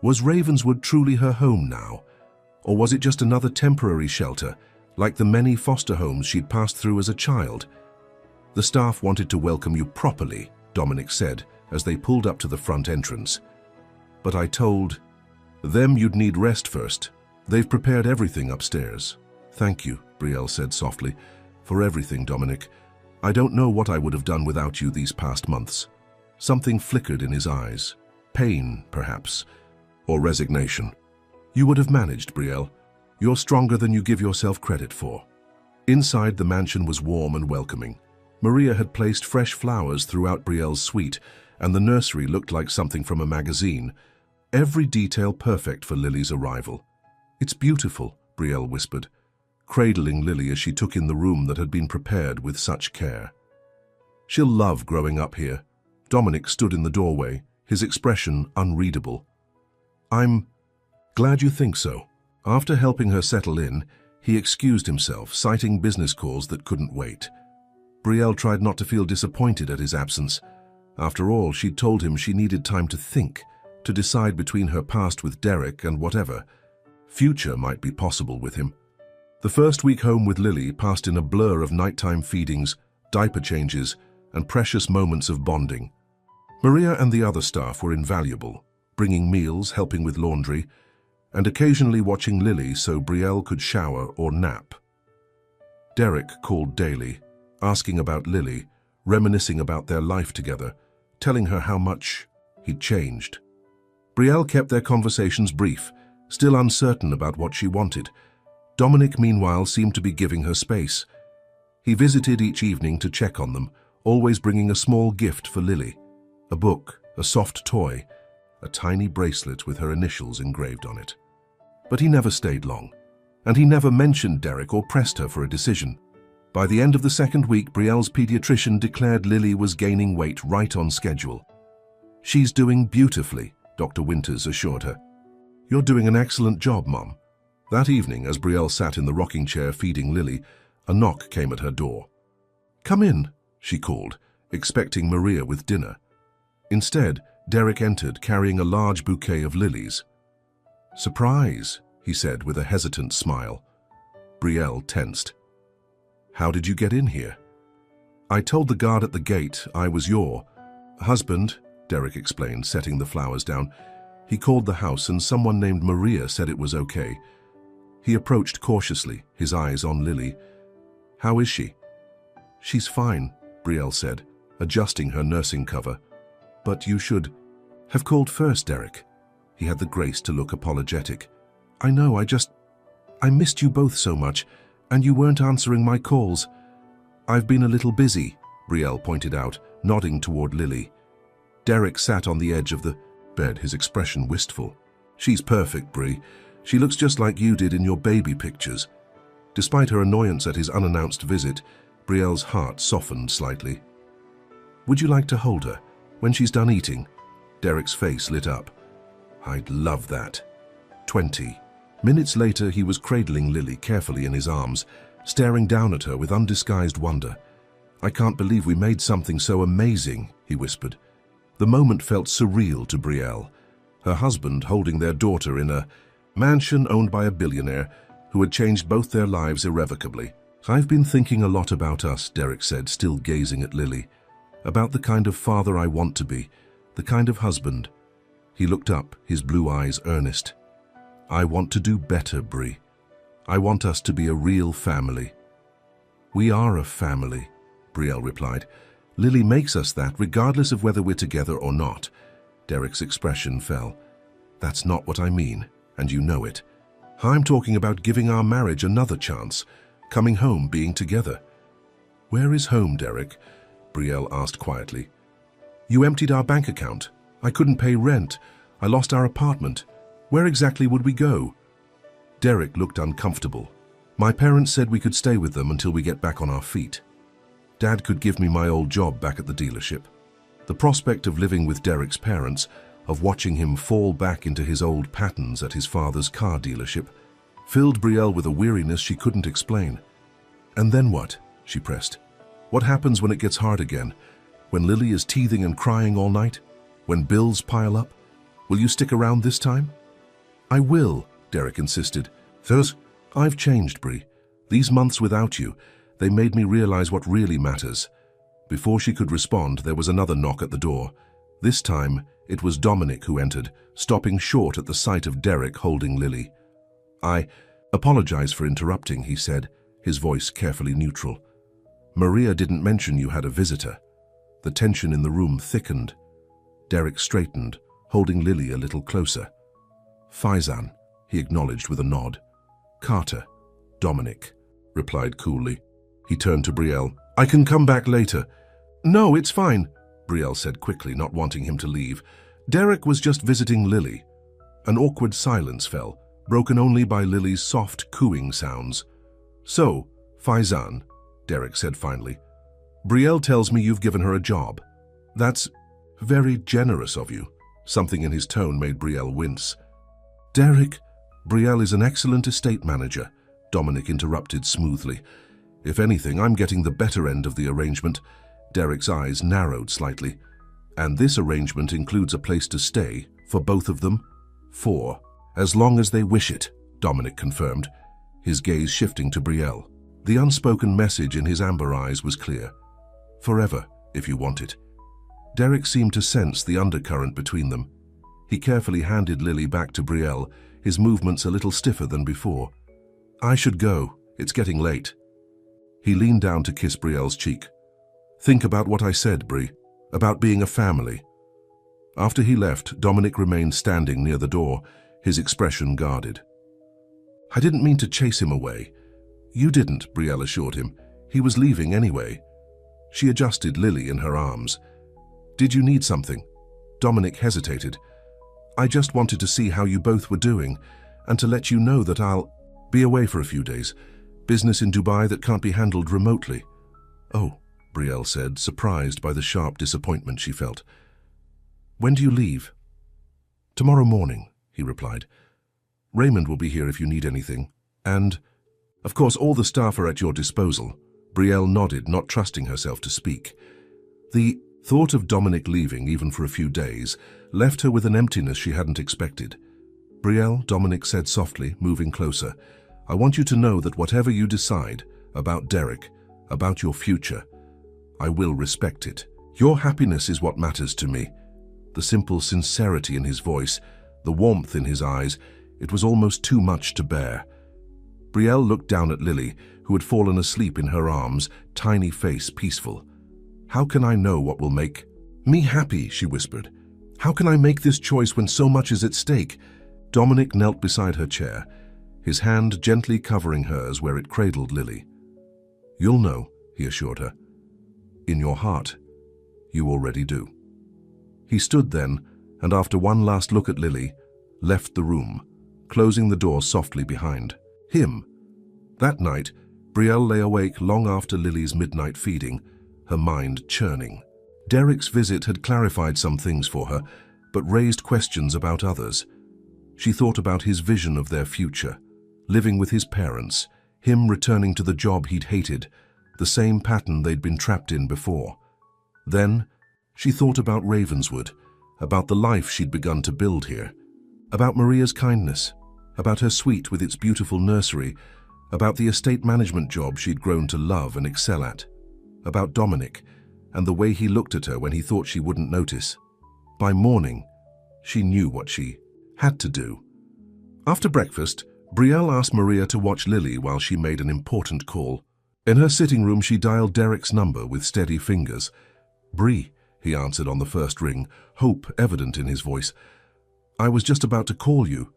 Was Ravenswood truly her home now? Or was it just another temporary shelter, like the many foster homes she'd passed through as a child? "The staff wanted to welcome you properly," Dominic said as they pulled up to the front entrance. "But I told them you'd need rest first. They've prepared everything upstairs." "Thank you," Brielle said softly. "For everything, Dominic. I don't know what I would have done without you these past months." Something flickered in his eyes. Pain, perhaps, or resignation. "You would have managed, Brielle. You're stronger than you give yourself credit for." Inside, the mansion was warm and welcoming. Maria had placed fresh flowers throughout Brielle's suite, and the nursery looked like something from a magazine. Every detail perfect for Lily's arrival. "It's beautiful," Brielle whispered, cradling Lily as she took in the room that had been prepared with such care. "She'll love growing up here." Dominic stood in the doorway, his expression unreadable. "I'm glad you think so." After helping her settle in, he excused himself, citing business calls that couldn't wait. Brielle tried not to feel disappointed at his absence. After all, she'd told him she needed time to think, to decide between her past with Derek and whatever future might be possible with him. The first week home with Lily passed in a blur of nighttime feedings, diaper changes, and precious moments of bonding. Maria and the other staff were invaluable, bringing meals, helping with laundry, and occasionally watching Lily so Brielle could shower or nap. Derek called daily, asking about Lily, reminiscing about their life together, telling her how much he'd changed. Brielle kept their conversations brief, still uncertain about what she wanted. Dominic, meanwhile, seemed to be giving her space. He visited each evening to check on them, always bringing a small gift for Lily. A book, a soft toy, a tiny bracelet with her initials engraved on it. But he never stayed long, and he never mentioned Derek or pressed her for a decision. By the end of the second week, Brielle's pediatrician declared Lily was gaining weight right on schedule. "She's doing beautifully," Dr. Winters assured her. "You're doing an excellent job, Mom." That evening, as Brielle sat in the rocking chair feeding Lily, a knock came at her door. "Come in," she called, expecting Maria with dinner. Instead, Derek entered carrying a large bouquet of lilies. "Surprise," he said with a hesitant smile. Brielle tensed. "How did you get in here?" "I told the guard at the gate I was your husband," Derek explained, setting the flowers down. "He called the house and someone named Maria said it was okay." He approached cautiously, his eyes on Lily. "How is she?" "She's fine," Brielle said, adjusting her nursing cover. "But you should have called first, Derek." He had the grace to look apologetic. "I know, I missed you both so much, and you weren't answering my calls." "I've been a little busy," Brielle pointed out, nodding toward Lily. Derek sat on the edge of the bed, his expression wistful. "She's perfect, Brie. She looks just like you did in your baby pictures." Despite her annoyance at his unannounced visit, Brielle's heart softened slightly. "Would you like to hold her when she's done eating?" Derek's face lit up. "I'd love that." 20 minutes later, he was cradling Lily carefully in his arms, staring down at her with undisguised wonder. "I can't believe we made something so amazing," he whispered. The moment felt surreal to Brielle, her husband holding their daughter in a mansion owned by a billionaire who had changed both their lives irrevocably. "I've been thinking a lot about us," Derek said, still gazing at Lily. "About the kind of father I want to be, the kind of husband." He looked up, his blue eyes earnest. "I want to do better, Brie. I want us to be a real family." "We are a family," Brielle replied. "Lily makes us that regardless of whether we're together or not." Derek's expression fell. "That's not what I mean, and you know it. I'm talking about giving our marriage another chance, coming home, being together." "Where is home, Derek?" Brielle asked quietly. "You emptied our bank account. I couldn't pay rent. I lost our apartment. Where exactly would we go?" Derek looked uncomfortable. "My parents said we could stay with them until we get back on our feet. Dad could give me my old job back at the dealership." The prospect of living with Derek's parents, of watching him fall back into his old patterns at his father's car dealership, filled Brielle with a weariness she couldn't explain. "And then what?" she pressed. "What happens when it gets hard again? When Lily is teething and crying all night? When bills pile up? Will you stick around this time?" "I will," Derek insisted. "I've changed, Brie. These months without you, they made me realize what really matters." Before she could respond, there was another knock at the door. This time, it was Dominic who entered, stopping short at the sight of Derek holding Lily. "I apologize for interrupting," he said, his voice carefully neutral. "Maria didn't mention you had a visitor." The tension in the room thickened. Derek straightened, holding Lily a little closer. "Faizan," he acknowledged with a nod. "Carter." "Dominic," replied coolly. He turned to Brielle. "I can come back later." "No, it's fine," Brielle said quickly, not wanting him to leave. "Derek was just visiting Lily." An awkward silence fell, broken only by Lily's soft cooing sounds. "So, Faizan," Derek said finally, "Brielle tells me you've given her a job. That's very generous of you." Something in his tone made Brielle wince. "Derek, Brielle is an excellent estate manager," Dominic interrupted smoothly. "If anything, I'm getting the better end of the arrangement." Derek's eyes narrowed slightly. "And this arrangement includes a place to stay for both of them?" "For as long as they wish it," Dominic confirmed, his gaze shifting to Brielle. The unspoken message in his amber eyes was clear. "Forever, if you want it." Derek seemed to sense the undercurrent between them. He carefully handed Lily back to Brielle, his movements a little stiffer than before. "I should go. It's getting late." He leaned down to kiss Brielle's cheek. "Think about what I said, Brie, about being a family." After he left, Dominic remained standing near the door, his expression guarded. "I didn't mean to chase him away." "You didn't," Brielle assured him. "He was leaving anyway." She adjusted Lily in her arms. "Did you need something?" Dominic hesitated. "I just wanted to see how you both were doing, and to let you know that I'll be away for a few days. Business in Dubai that can't be handled remotely." "Oh," Brielle said, surprised by the sharp disappointment she felt. "When do you leave?" "Tomorrow morning," he replied. "Raymond will be here if you need anything. And, of course, all the staff are at your disposal. Brielle nodded, not trusting herself to speak. The thought of Dominic leaving, even for a few days, left her with an emptiness she hadn't expected. "Brielle," Dominic said softly, moving closer, "I want you to know that whatever you decide about Derek, about your future, I will respect it. Your happiness is what matters to me." The simple sincerity in his voice, the warmth in his eyes, it was almost too much to bear. Brielle looked down at Lily, who had fallen asleep in her arms, tiny face peaceful. "How can I know what will make me happy?" she whispered. "How can I make this choice when so much is at stake?" Dominic knelt beside her chair, his hand gently covering hers where it cradled Lily. "You'll know," he assured her. "In your heart, you already do." He stood then, and after one last look at Lily, left the room, closing the door softly behind him. That night, Brielle lay awake long after Lily's midnight feeding, her mind churning. Derek's visit had clarified some things for her, but raised questions about others. She thought about his vision of their future, living with his parents, him returning to the job he'd hated, the same pattern they'd been trapped in before. Then, she thought about Ravenswood, about the life she'd begun to build here, about Maria's kindness, about her suite with its beautiful nursery, about the estate management job she'd grown to love and excel at, about Dominic and the way he looked at her when he thought she wouldn't notice. By morning, she knew what she had to do. After breakfast, Brielle asked Maria to watch Lily while she made an important call. In her sitting room, she dialed Derek's number with steady fingers. "Brie," he answered on the first ring, hope evident in his voice. "I was just about to call you."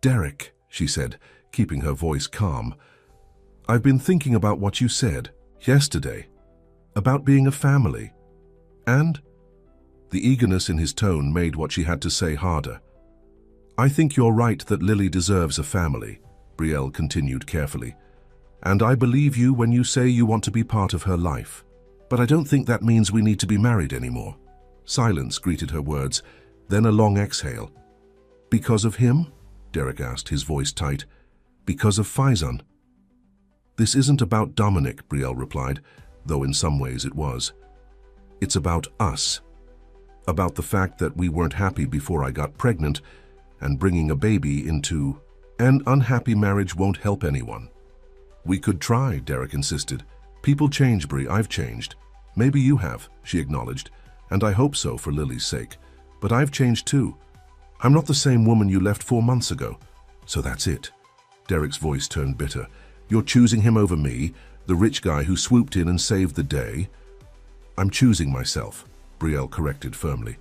"Derek," she said, keeping her voice calm. "I've been thinking about what you said yesterday, about being a family. And?" The eagerness in his tone made what she had to say harder. "I think you're right that Lily deserves a family," Brielle continued carefully. "And I believe you when you say you want to be part of her life. But I don't think that means we need to be married anymore." Silence greeted her words, then a long exhale. "Because of him?" Derek asked, his voice tight. "Because of Faizan?" "This isn't about Dominic," Brielle replied, though in some ways it was. "It's about us. About the fact that we weren't happy before I got pregnant, and bringing a baby into an unhappy marriage won't help anyone." "We could try," Derek insisted. "People change, Brie. I've changed. Maybe you have," she acknowledged, "and I hope so for Lily's sake. But I've changed too. I'm not the same woman you left 4 months ago." "So that's it." Derek's voice turned bitter. "You're choosing him over me, the rich guy who swooped in and saved the day?" "I'm choosing myself," Brielle corrected firmly.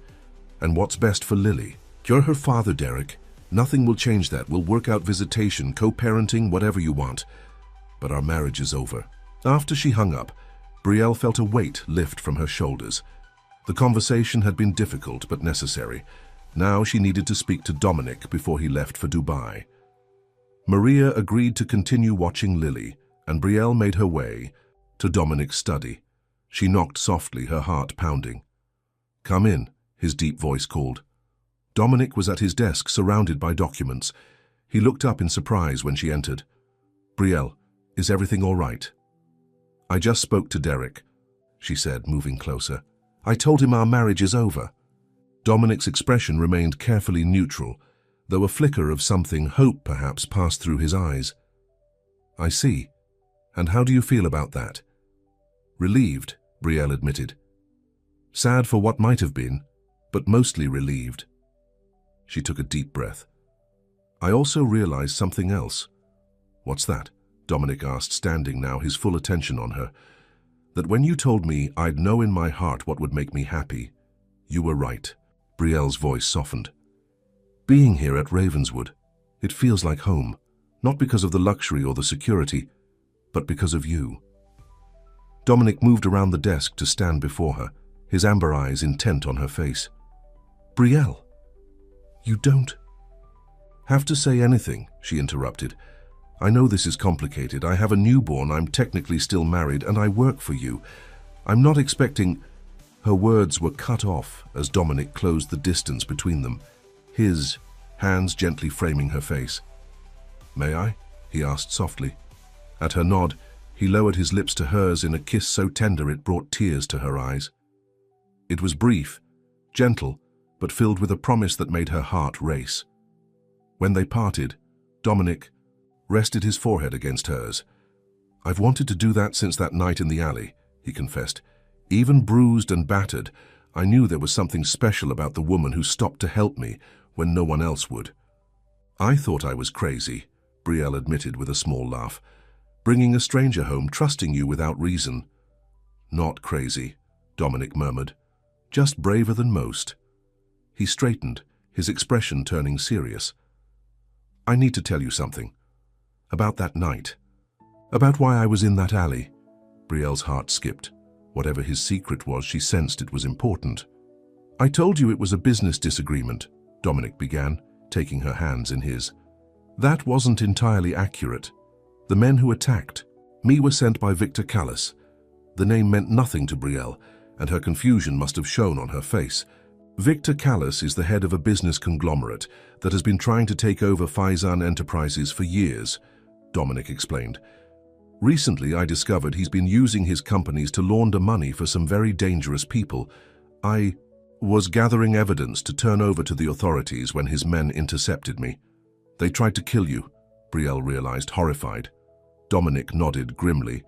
"And what's best for Lily? You're her father, Derek. Nothing will change that. We'll work out visitation, co-parenting, whatever you want. But our marriage is over." After she hung up, Brielle felt a weight lift from her shoulders. The conversation had been difficult but necessary. Now she needed to speak to Dominic before he left for Dubai. Maria agreed to continue watching Lily, and Brielle made her way to Dominic's study. She knocked softly, her heart pounding. "Come in," his deep voice called. Dominic was at his desk, surrounded by documents. He looked up in surprise when she entered. "Brielle, is everything all right?" "I just spoke to Derek," she said, moving closer. "I told him our marriage is over." Dominic's expression remained carefully neutral, though a flicker of something, hope perhaps, passed through his eyes. "I see. And how do you feel about that?" "Relieved," Brielle admitted. "Sad for what might have been, but mostly relieved." She took a deep breath. "I also realized something else." "What's that?" Dominic asked, standing now, his full attention on her. "That when you told me I'd know in my heart what would make me happy, you were right." Brielle's voice softened. "Being here at Ravenswood, it feels like home, not because of the luxury or the security, but because of you." Dominic moved around the desk to stand before her, his amber eyes intent on her face. "Brielle, you don't have to say anything," she interrupted. "I know this is complicated. I have a newborn, I'm technically still married, and I work for you. I'm not expecting—" Her words were cut off as Dominic closed the distance between them, his hands gently framing her face. "May I?" he asked softly. At her nod, He lowered his lips to hers in a kiss so tender it brought tears to her eyes. It was brief, gentle, but filled with a promise that made her heart race. When they parted, Dominic rested his forehead against hers. "I've wanted to do that since that night in the alley," he confessed. "Even bruised and battered, I knew there was something special about the woman who stopped to help me when no one else would." "I thought I was crazy," Brielle admitted with a small laugh. "Bringing a stranger home, trusting you without reason." "Not crazy," Dominic murmured. "Just braver than most." He straightened, his expression turning serious. "I need to tell you something. About that night. About why I was in that alley." Brielle's heart skipped. Whatever his secret was, she sensed it was important. "I told you it was a business disagreement," Dominic began, taking her hands in his. "That wasn't entirely accurate. The men who attacked me were sent by Victor Callas." The name meant nothing to Brielle, and her confusion must have shown on her face. "Victor Callas is the head of a business conglomerate that has been trying to take over Faizan Enterprises for years," Dominic explained. "Recently, I discovered he's been using his companies to launder money for some very dangerous people. I was gathering evidence to turn over to the authorities when his men intercepted me. They tried to kill you," Brielle realized, horrified. Dominic nodded grimly.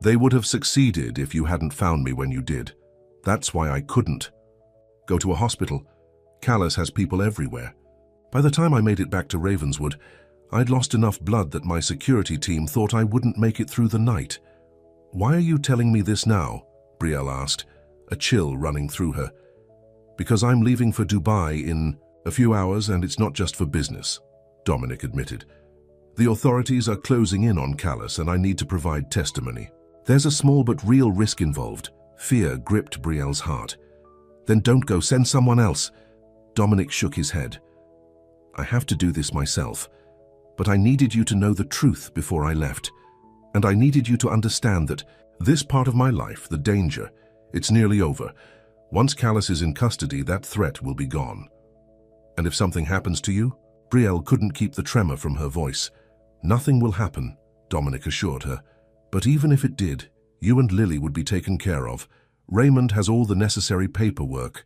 "They would have succeeded if you hadn't found me when you did. That's why I couldn't go to a hospital. Callas has people everywhere. By the time I made it back to Ravenswood, I'd lost enough blood that my security team thought I wouldn't make it through the night." "Why are you telling me this now?" Brielle asked, a chill running through her. "Because I'm leaving for Dubai in a few hours, and it's not just for business," Dominic admitted. "The authorities are closing in on Callas, and I need to provide testimony. There's a small but real risk involved." Fear gripped Brielle's heart. "Then don't go, send someone else." Dominic shook his head. "I have to do this myself. But I needed you to know the truth before I left. And I needed you to understand that this part of my life, the danger, it's nearly over. Once Callas is in custody, that threat will be gone. And if something happens to you?" Brielle couldn't keep the tremor from her voice. "Nothing will happen," Dominic assured her. "But even if it did, you and Lily would be taken care of. Raymond has all the necessary paperwork."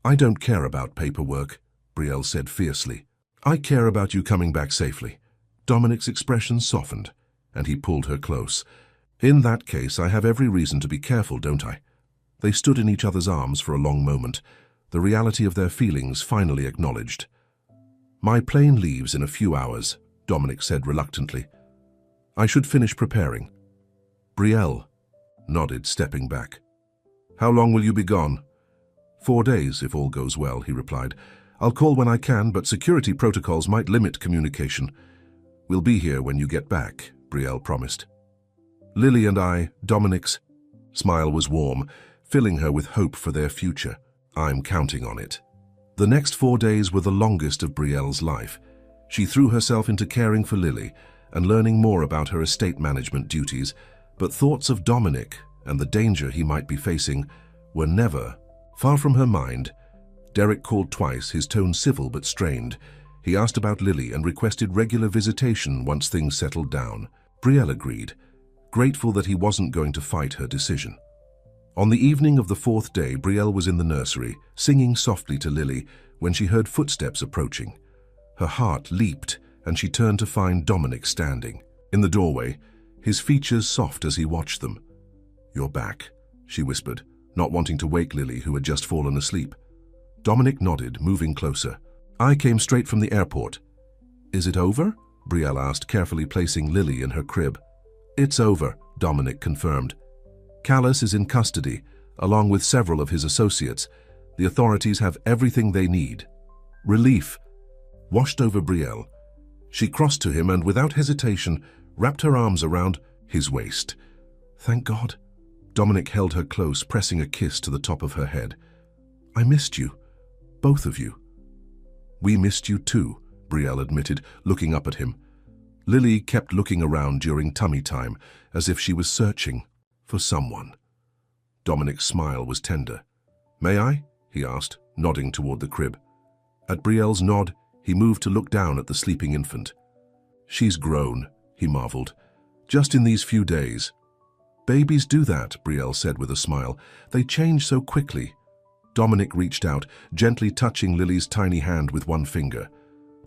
"I don't care about paperwork," Brielle said fiercely. "I care about you coming back safely." Dominic's expression softened, and he pulled her close. "In that case, I have every reason to be careful, don't I?" They stood in each other's arms for a long moment, the reality of their feelings finally acknowledged. "My plane leaves in a few hours," Dominic said reluctantly. "I should finish preparing." Brielle nodded, stepping back. "How long will you be gone?" "4 days, if all goes well," he replied. "I'll call when I can, but security protocols might limit communication." "We'll be here when you get back," Brielle promised. "Lily and I," Dominic's smile was warm, filling her with hope for their future. "I'm counting on it." The next 4 days were the longest of Brielle's life. She threw herself into caring for Lily and learning more about her estate management duties, but thoughts of Dominic and the danger he might be facing were never far from her mind. Derek called twice, his tone civil but strained. He asked about Lily and requested regular visitation once things settled down. Brielle agreed, grateful that he wasn't going to fight her decision. On the evening of the 4th day, Brielle was in the nursery, singing softly to Lily, when she heard footsteps approaching. Her heart leaped, and she turned to find Dominic standing in the doorway, his features soft as he watched them. "You're back," she whispered, not wanting to wake Lily, who had just fallen asleep. Dominic nodded, moving closer. "I came straight from the airport." "Is it over?" Brielle asked, carefully placing Lily in her crib. "It's over," Dominic confirmed. "Callas is in custody, along with several of his associates. The authorities have everything they need." Relief washed over Brielle. She crossed to him and, without hesitation, wrapped her arms around his waist. "Thank God." Dominic held her close, pressing a kiss to the top of her head. "I missed you, both of you." "We missed you too," Brielle admitted, looking up at him. Lily kept looking around during tummy time, as if she was searching for someone. Dominic's smile was tender. "May I?" he asked, nodding toward the crib. At Brielle's nod, he moved to look down at the sleeping infant. "She's grown," he marveled. Just in these few days. Babies do that, Brielle said with a smile. They change so quickly. Dominic reached out, gently touching Lily's tiny hand with one finger.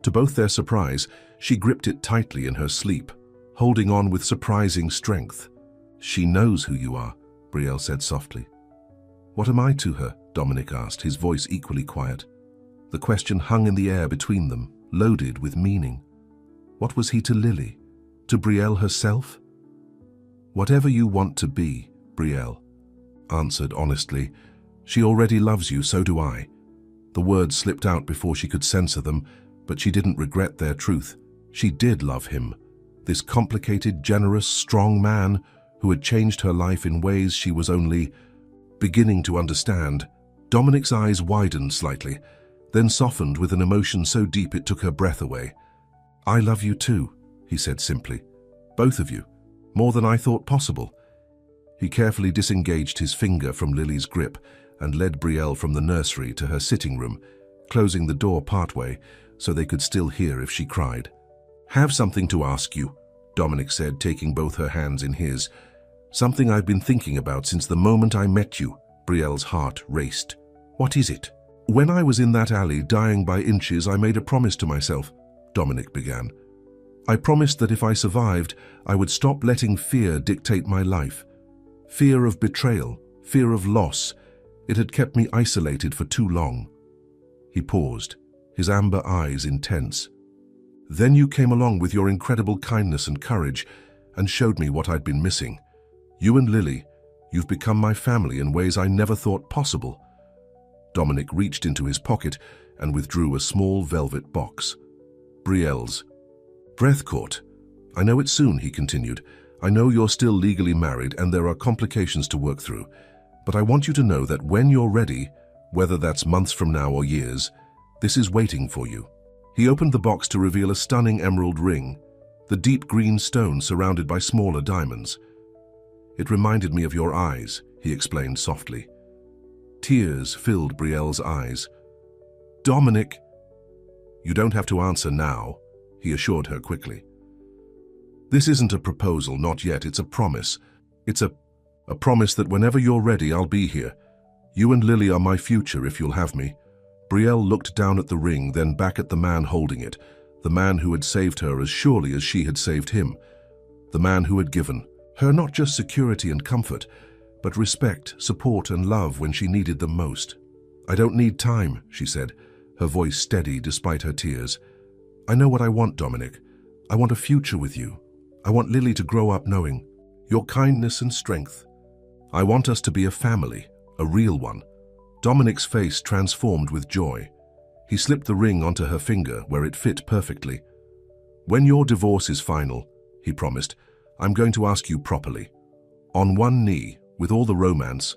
To both their surprise, she gripped it tightly in her sleep, holding on with surprising strength. She knows who you are, Brielle said softly. What am I to her? Dominic asked, his voice equally quiet. The question hung in the air between them, loaded with meaning. What was he to Lily? To Brielle herself? Whatever you want to be, Brielle answered honestly. She already loves you, so do I. The words slipped out before she could censor them, but she didn't regret their truth. She did love him, this complicated, generous, strong man who had changed her life in ways she was only beginning to understand. Dominic's eyes widened slightly, then softened with an emotion so deep it took her breath away. I love you too, he said simply. Both of you, more than I thought possible. He carefully disengaged his finger from Lily's grip and led Brielle from the nursery to her sitting room, closing the door partway so they could still hear if she cried. Have something to ask you, Dominic said, taking both her hands in his. Something I've been thinking about since the moment I met you. Brielle's heart raced. What is it? When I was in that alley, dying by inches, I made a promise to myself, Dominic began. I promised that if I survived, I would stop letting fear dictate my life. Fear of betrayal, fear of loss. It had kept me isolated for too long. He paused, his amber eyes intense. Then you came along with your incredible kindness and courage and showed me what I'd been missing. You and Lily, you've become my family in ways I never thought possible. Dominic reached into his pocket and withdrew a small velvet box. Brielle's. Breath caught. I know it's soon, he continued. I know you're still legally married and there are complications to work through. But I want you to know that when you're ready, whether that's months from now or years, this is waiting for you. He opened the box to reveal a stunning emerald ring, the deep green stone surrounded by smaller diamonds. It reminded me of your eyes, he explained softly. Tears filled Brielle's eyes. Dominic! You don't have to answer now, he assured her quickly. This isn't a proposal, not yet, it's a promise. It's a promise that whenever you're ready, I'll be here. You and Lily are my future if you'll have me. Brielle looked down at the ring, then back at the man holding it, the man who had saved her as surely as she had saved him, the man who had given her not just security and comfort, but respect, support, and love when she needed them most. I don't need time, she said, her voice steady despite her tears. I know what I want, Dominic. I want a future with you. I want Lily to grow up knowing your kindness and strength. I want us to be a family, a real one. Dominic's face transformed with joy. He slipped the ring onto her finger where it fit perfectly. When your divorce is final, he promised, I'm going to ask you properly. On one knee, with all the romance.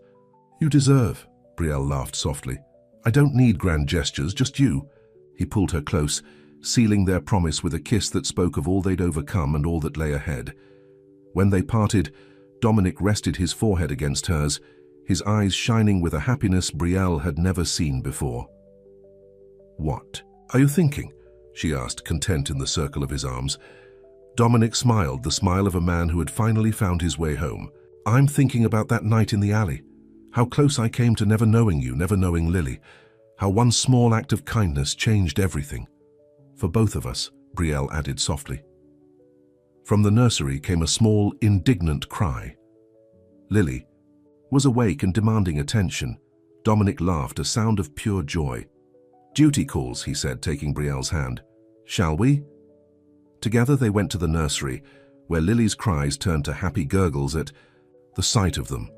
You deserve, Brielle laughed softly. I don't need grand gestures, just you. He pulled her close, sealing their promise with a kiss that spoke of all they'd overcome and all that lay ahead. When they parted, Dominic rested his forehead against hers, his eyes shining with a happiness Brielle had never seen before. What are you thinking? She asked, content in the circle of his arms. Dominic smiled, the smile of a man who had finally found his way home. I'm thinking about that night in the alley. How close I came to never knowing you, never knowing Lily. How one small act of kindness changed everything. For both of us, Brielle added softly. From the nursery came a small, indignant cry. Lily was awake and demanding attention. Dominic laughed, a sound of pure joy. Duty calls, he said, taking Brielle's hand. Shall we? Together they went to the nursery, where Lily's cries turned to happy gurgles at the sight of them.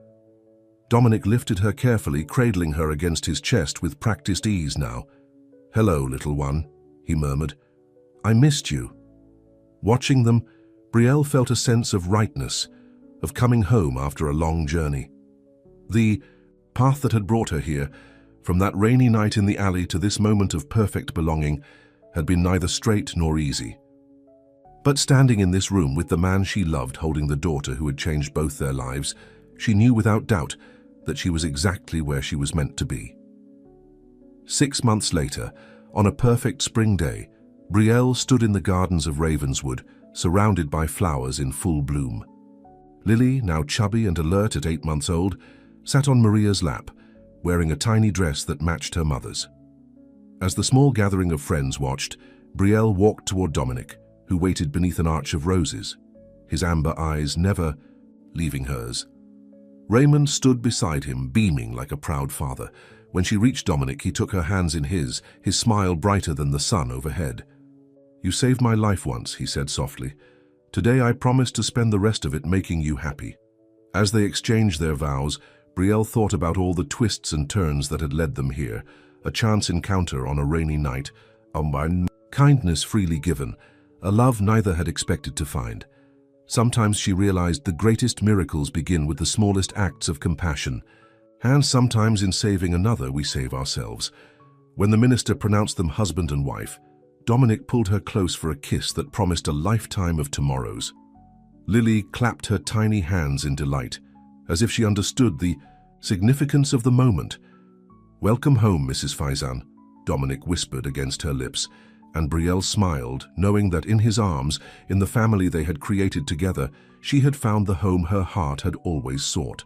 Dominic lifted her carefully, cradling her against his chest with practiced ease now. Hello, little one, he murmured. I missed you. Watching them, Brielle felt a sense of rightness, of coming home after a long journey. The path that had brought her here, from that rainy night in the alley to this moment of perfect belonging, had been neither straight nor easy. But standing in this room with the man she loved holding the daughter who had changed both their lives, she knew without doubt that she was exactly where she was meant to be. 6 months later, on a perfect spring day, Brielle stood in the gardens of Ravenswood, surrounded by flowers in full bloom. Lily, now chubby and alert at 8 months old, sat on Maria's lap, wearing a tiny dress that matched her mother's. As the small gathering of friends watched, Brielle walked toward Dominic, who waited beneath an arch of roses, his amber eyes never leaving hers. Raymond stood beside him, beaming like a proud father. When she reached Dominic, he took her hands in his smile brighter than the sun overhead. "You saved my life once," he said softly. "Today I promise to spend the rest of it making you happy." As they exchanged their vows, Brielle thought about all the twists and turns that had led them here, a chance encounter on a rainy night, kindness freely given, a love neither had expected to find. Sometimes she realized the greatest miracles begin with the smallest acts of compassion, and sometimes in saving another we save ourselves. When the minister pronounced them husband and wife, Dominic pulled her close for a kiss that promised a lifetime of tomorrows. Lily clapped her tiny hands in delight, as if she understood the significance of the moment. "Welcome home, Mrs. Faizan," Dominic whispered against her lips, and Brielle smiled, knowing that in his arms, in the family they had created together, she had found the home her heart had always sought.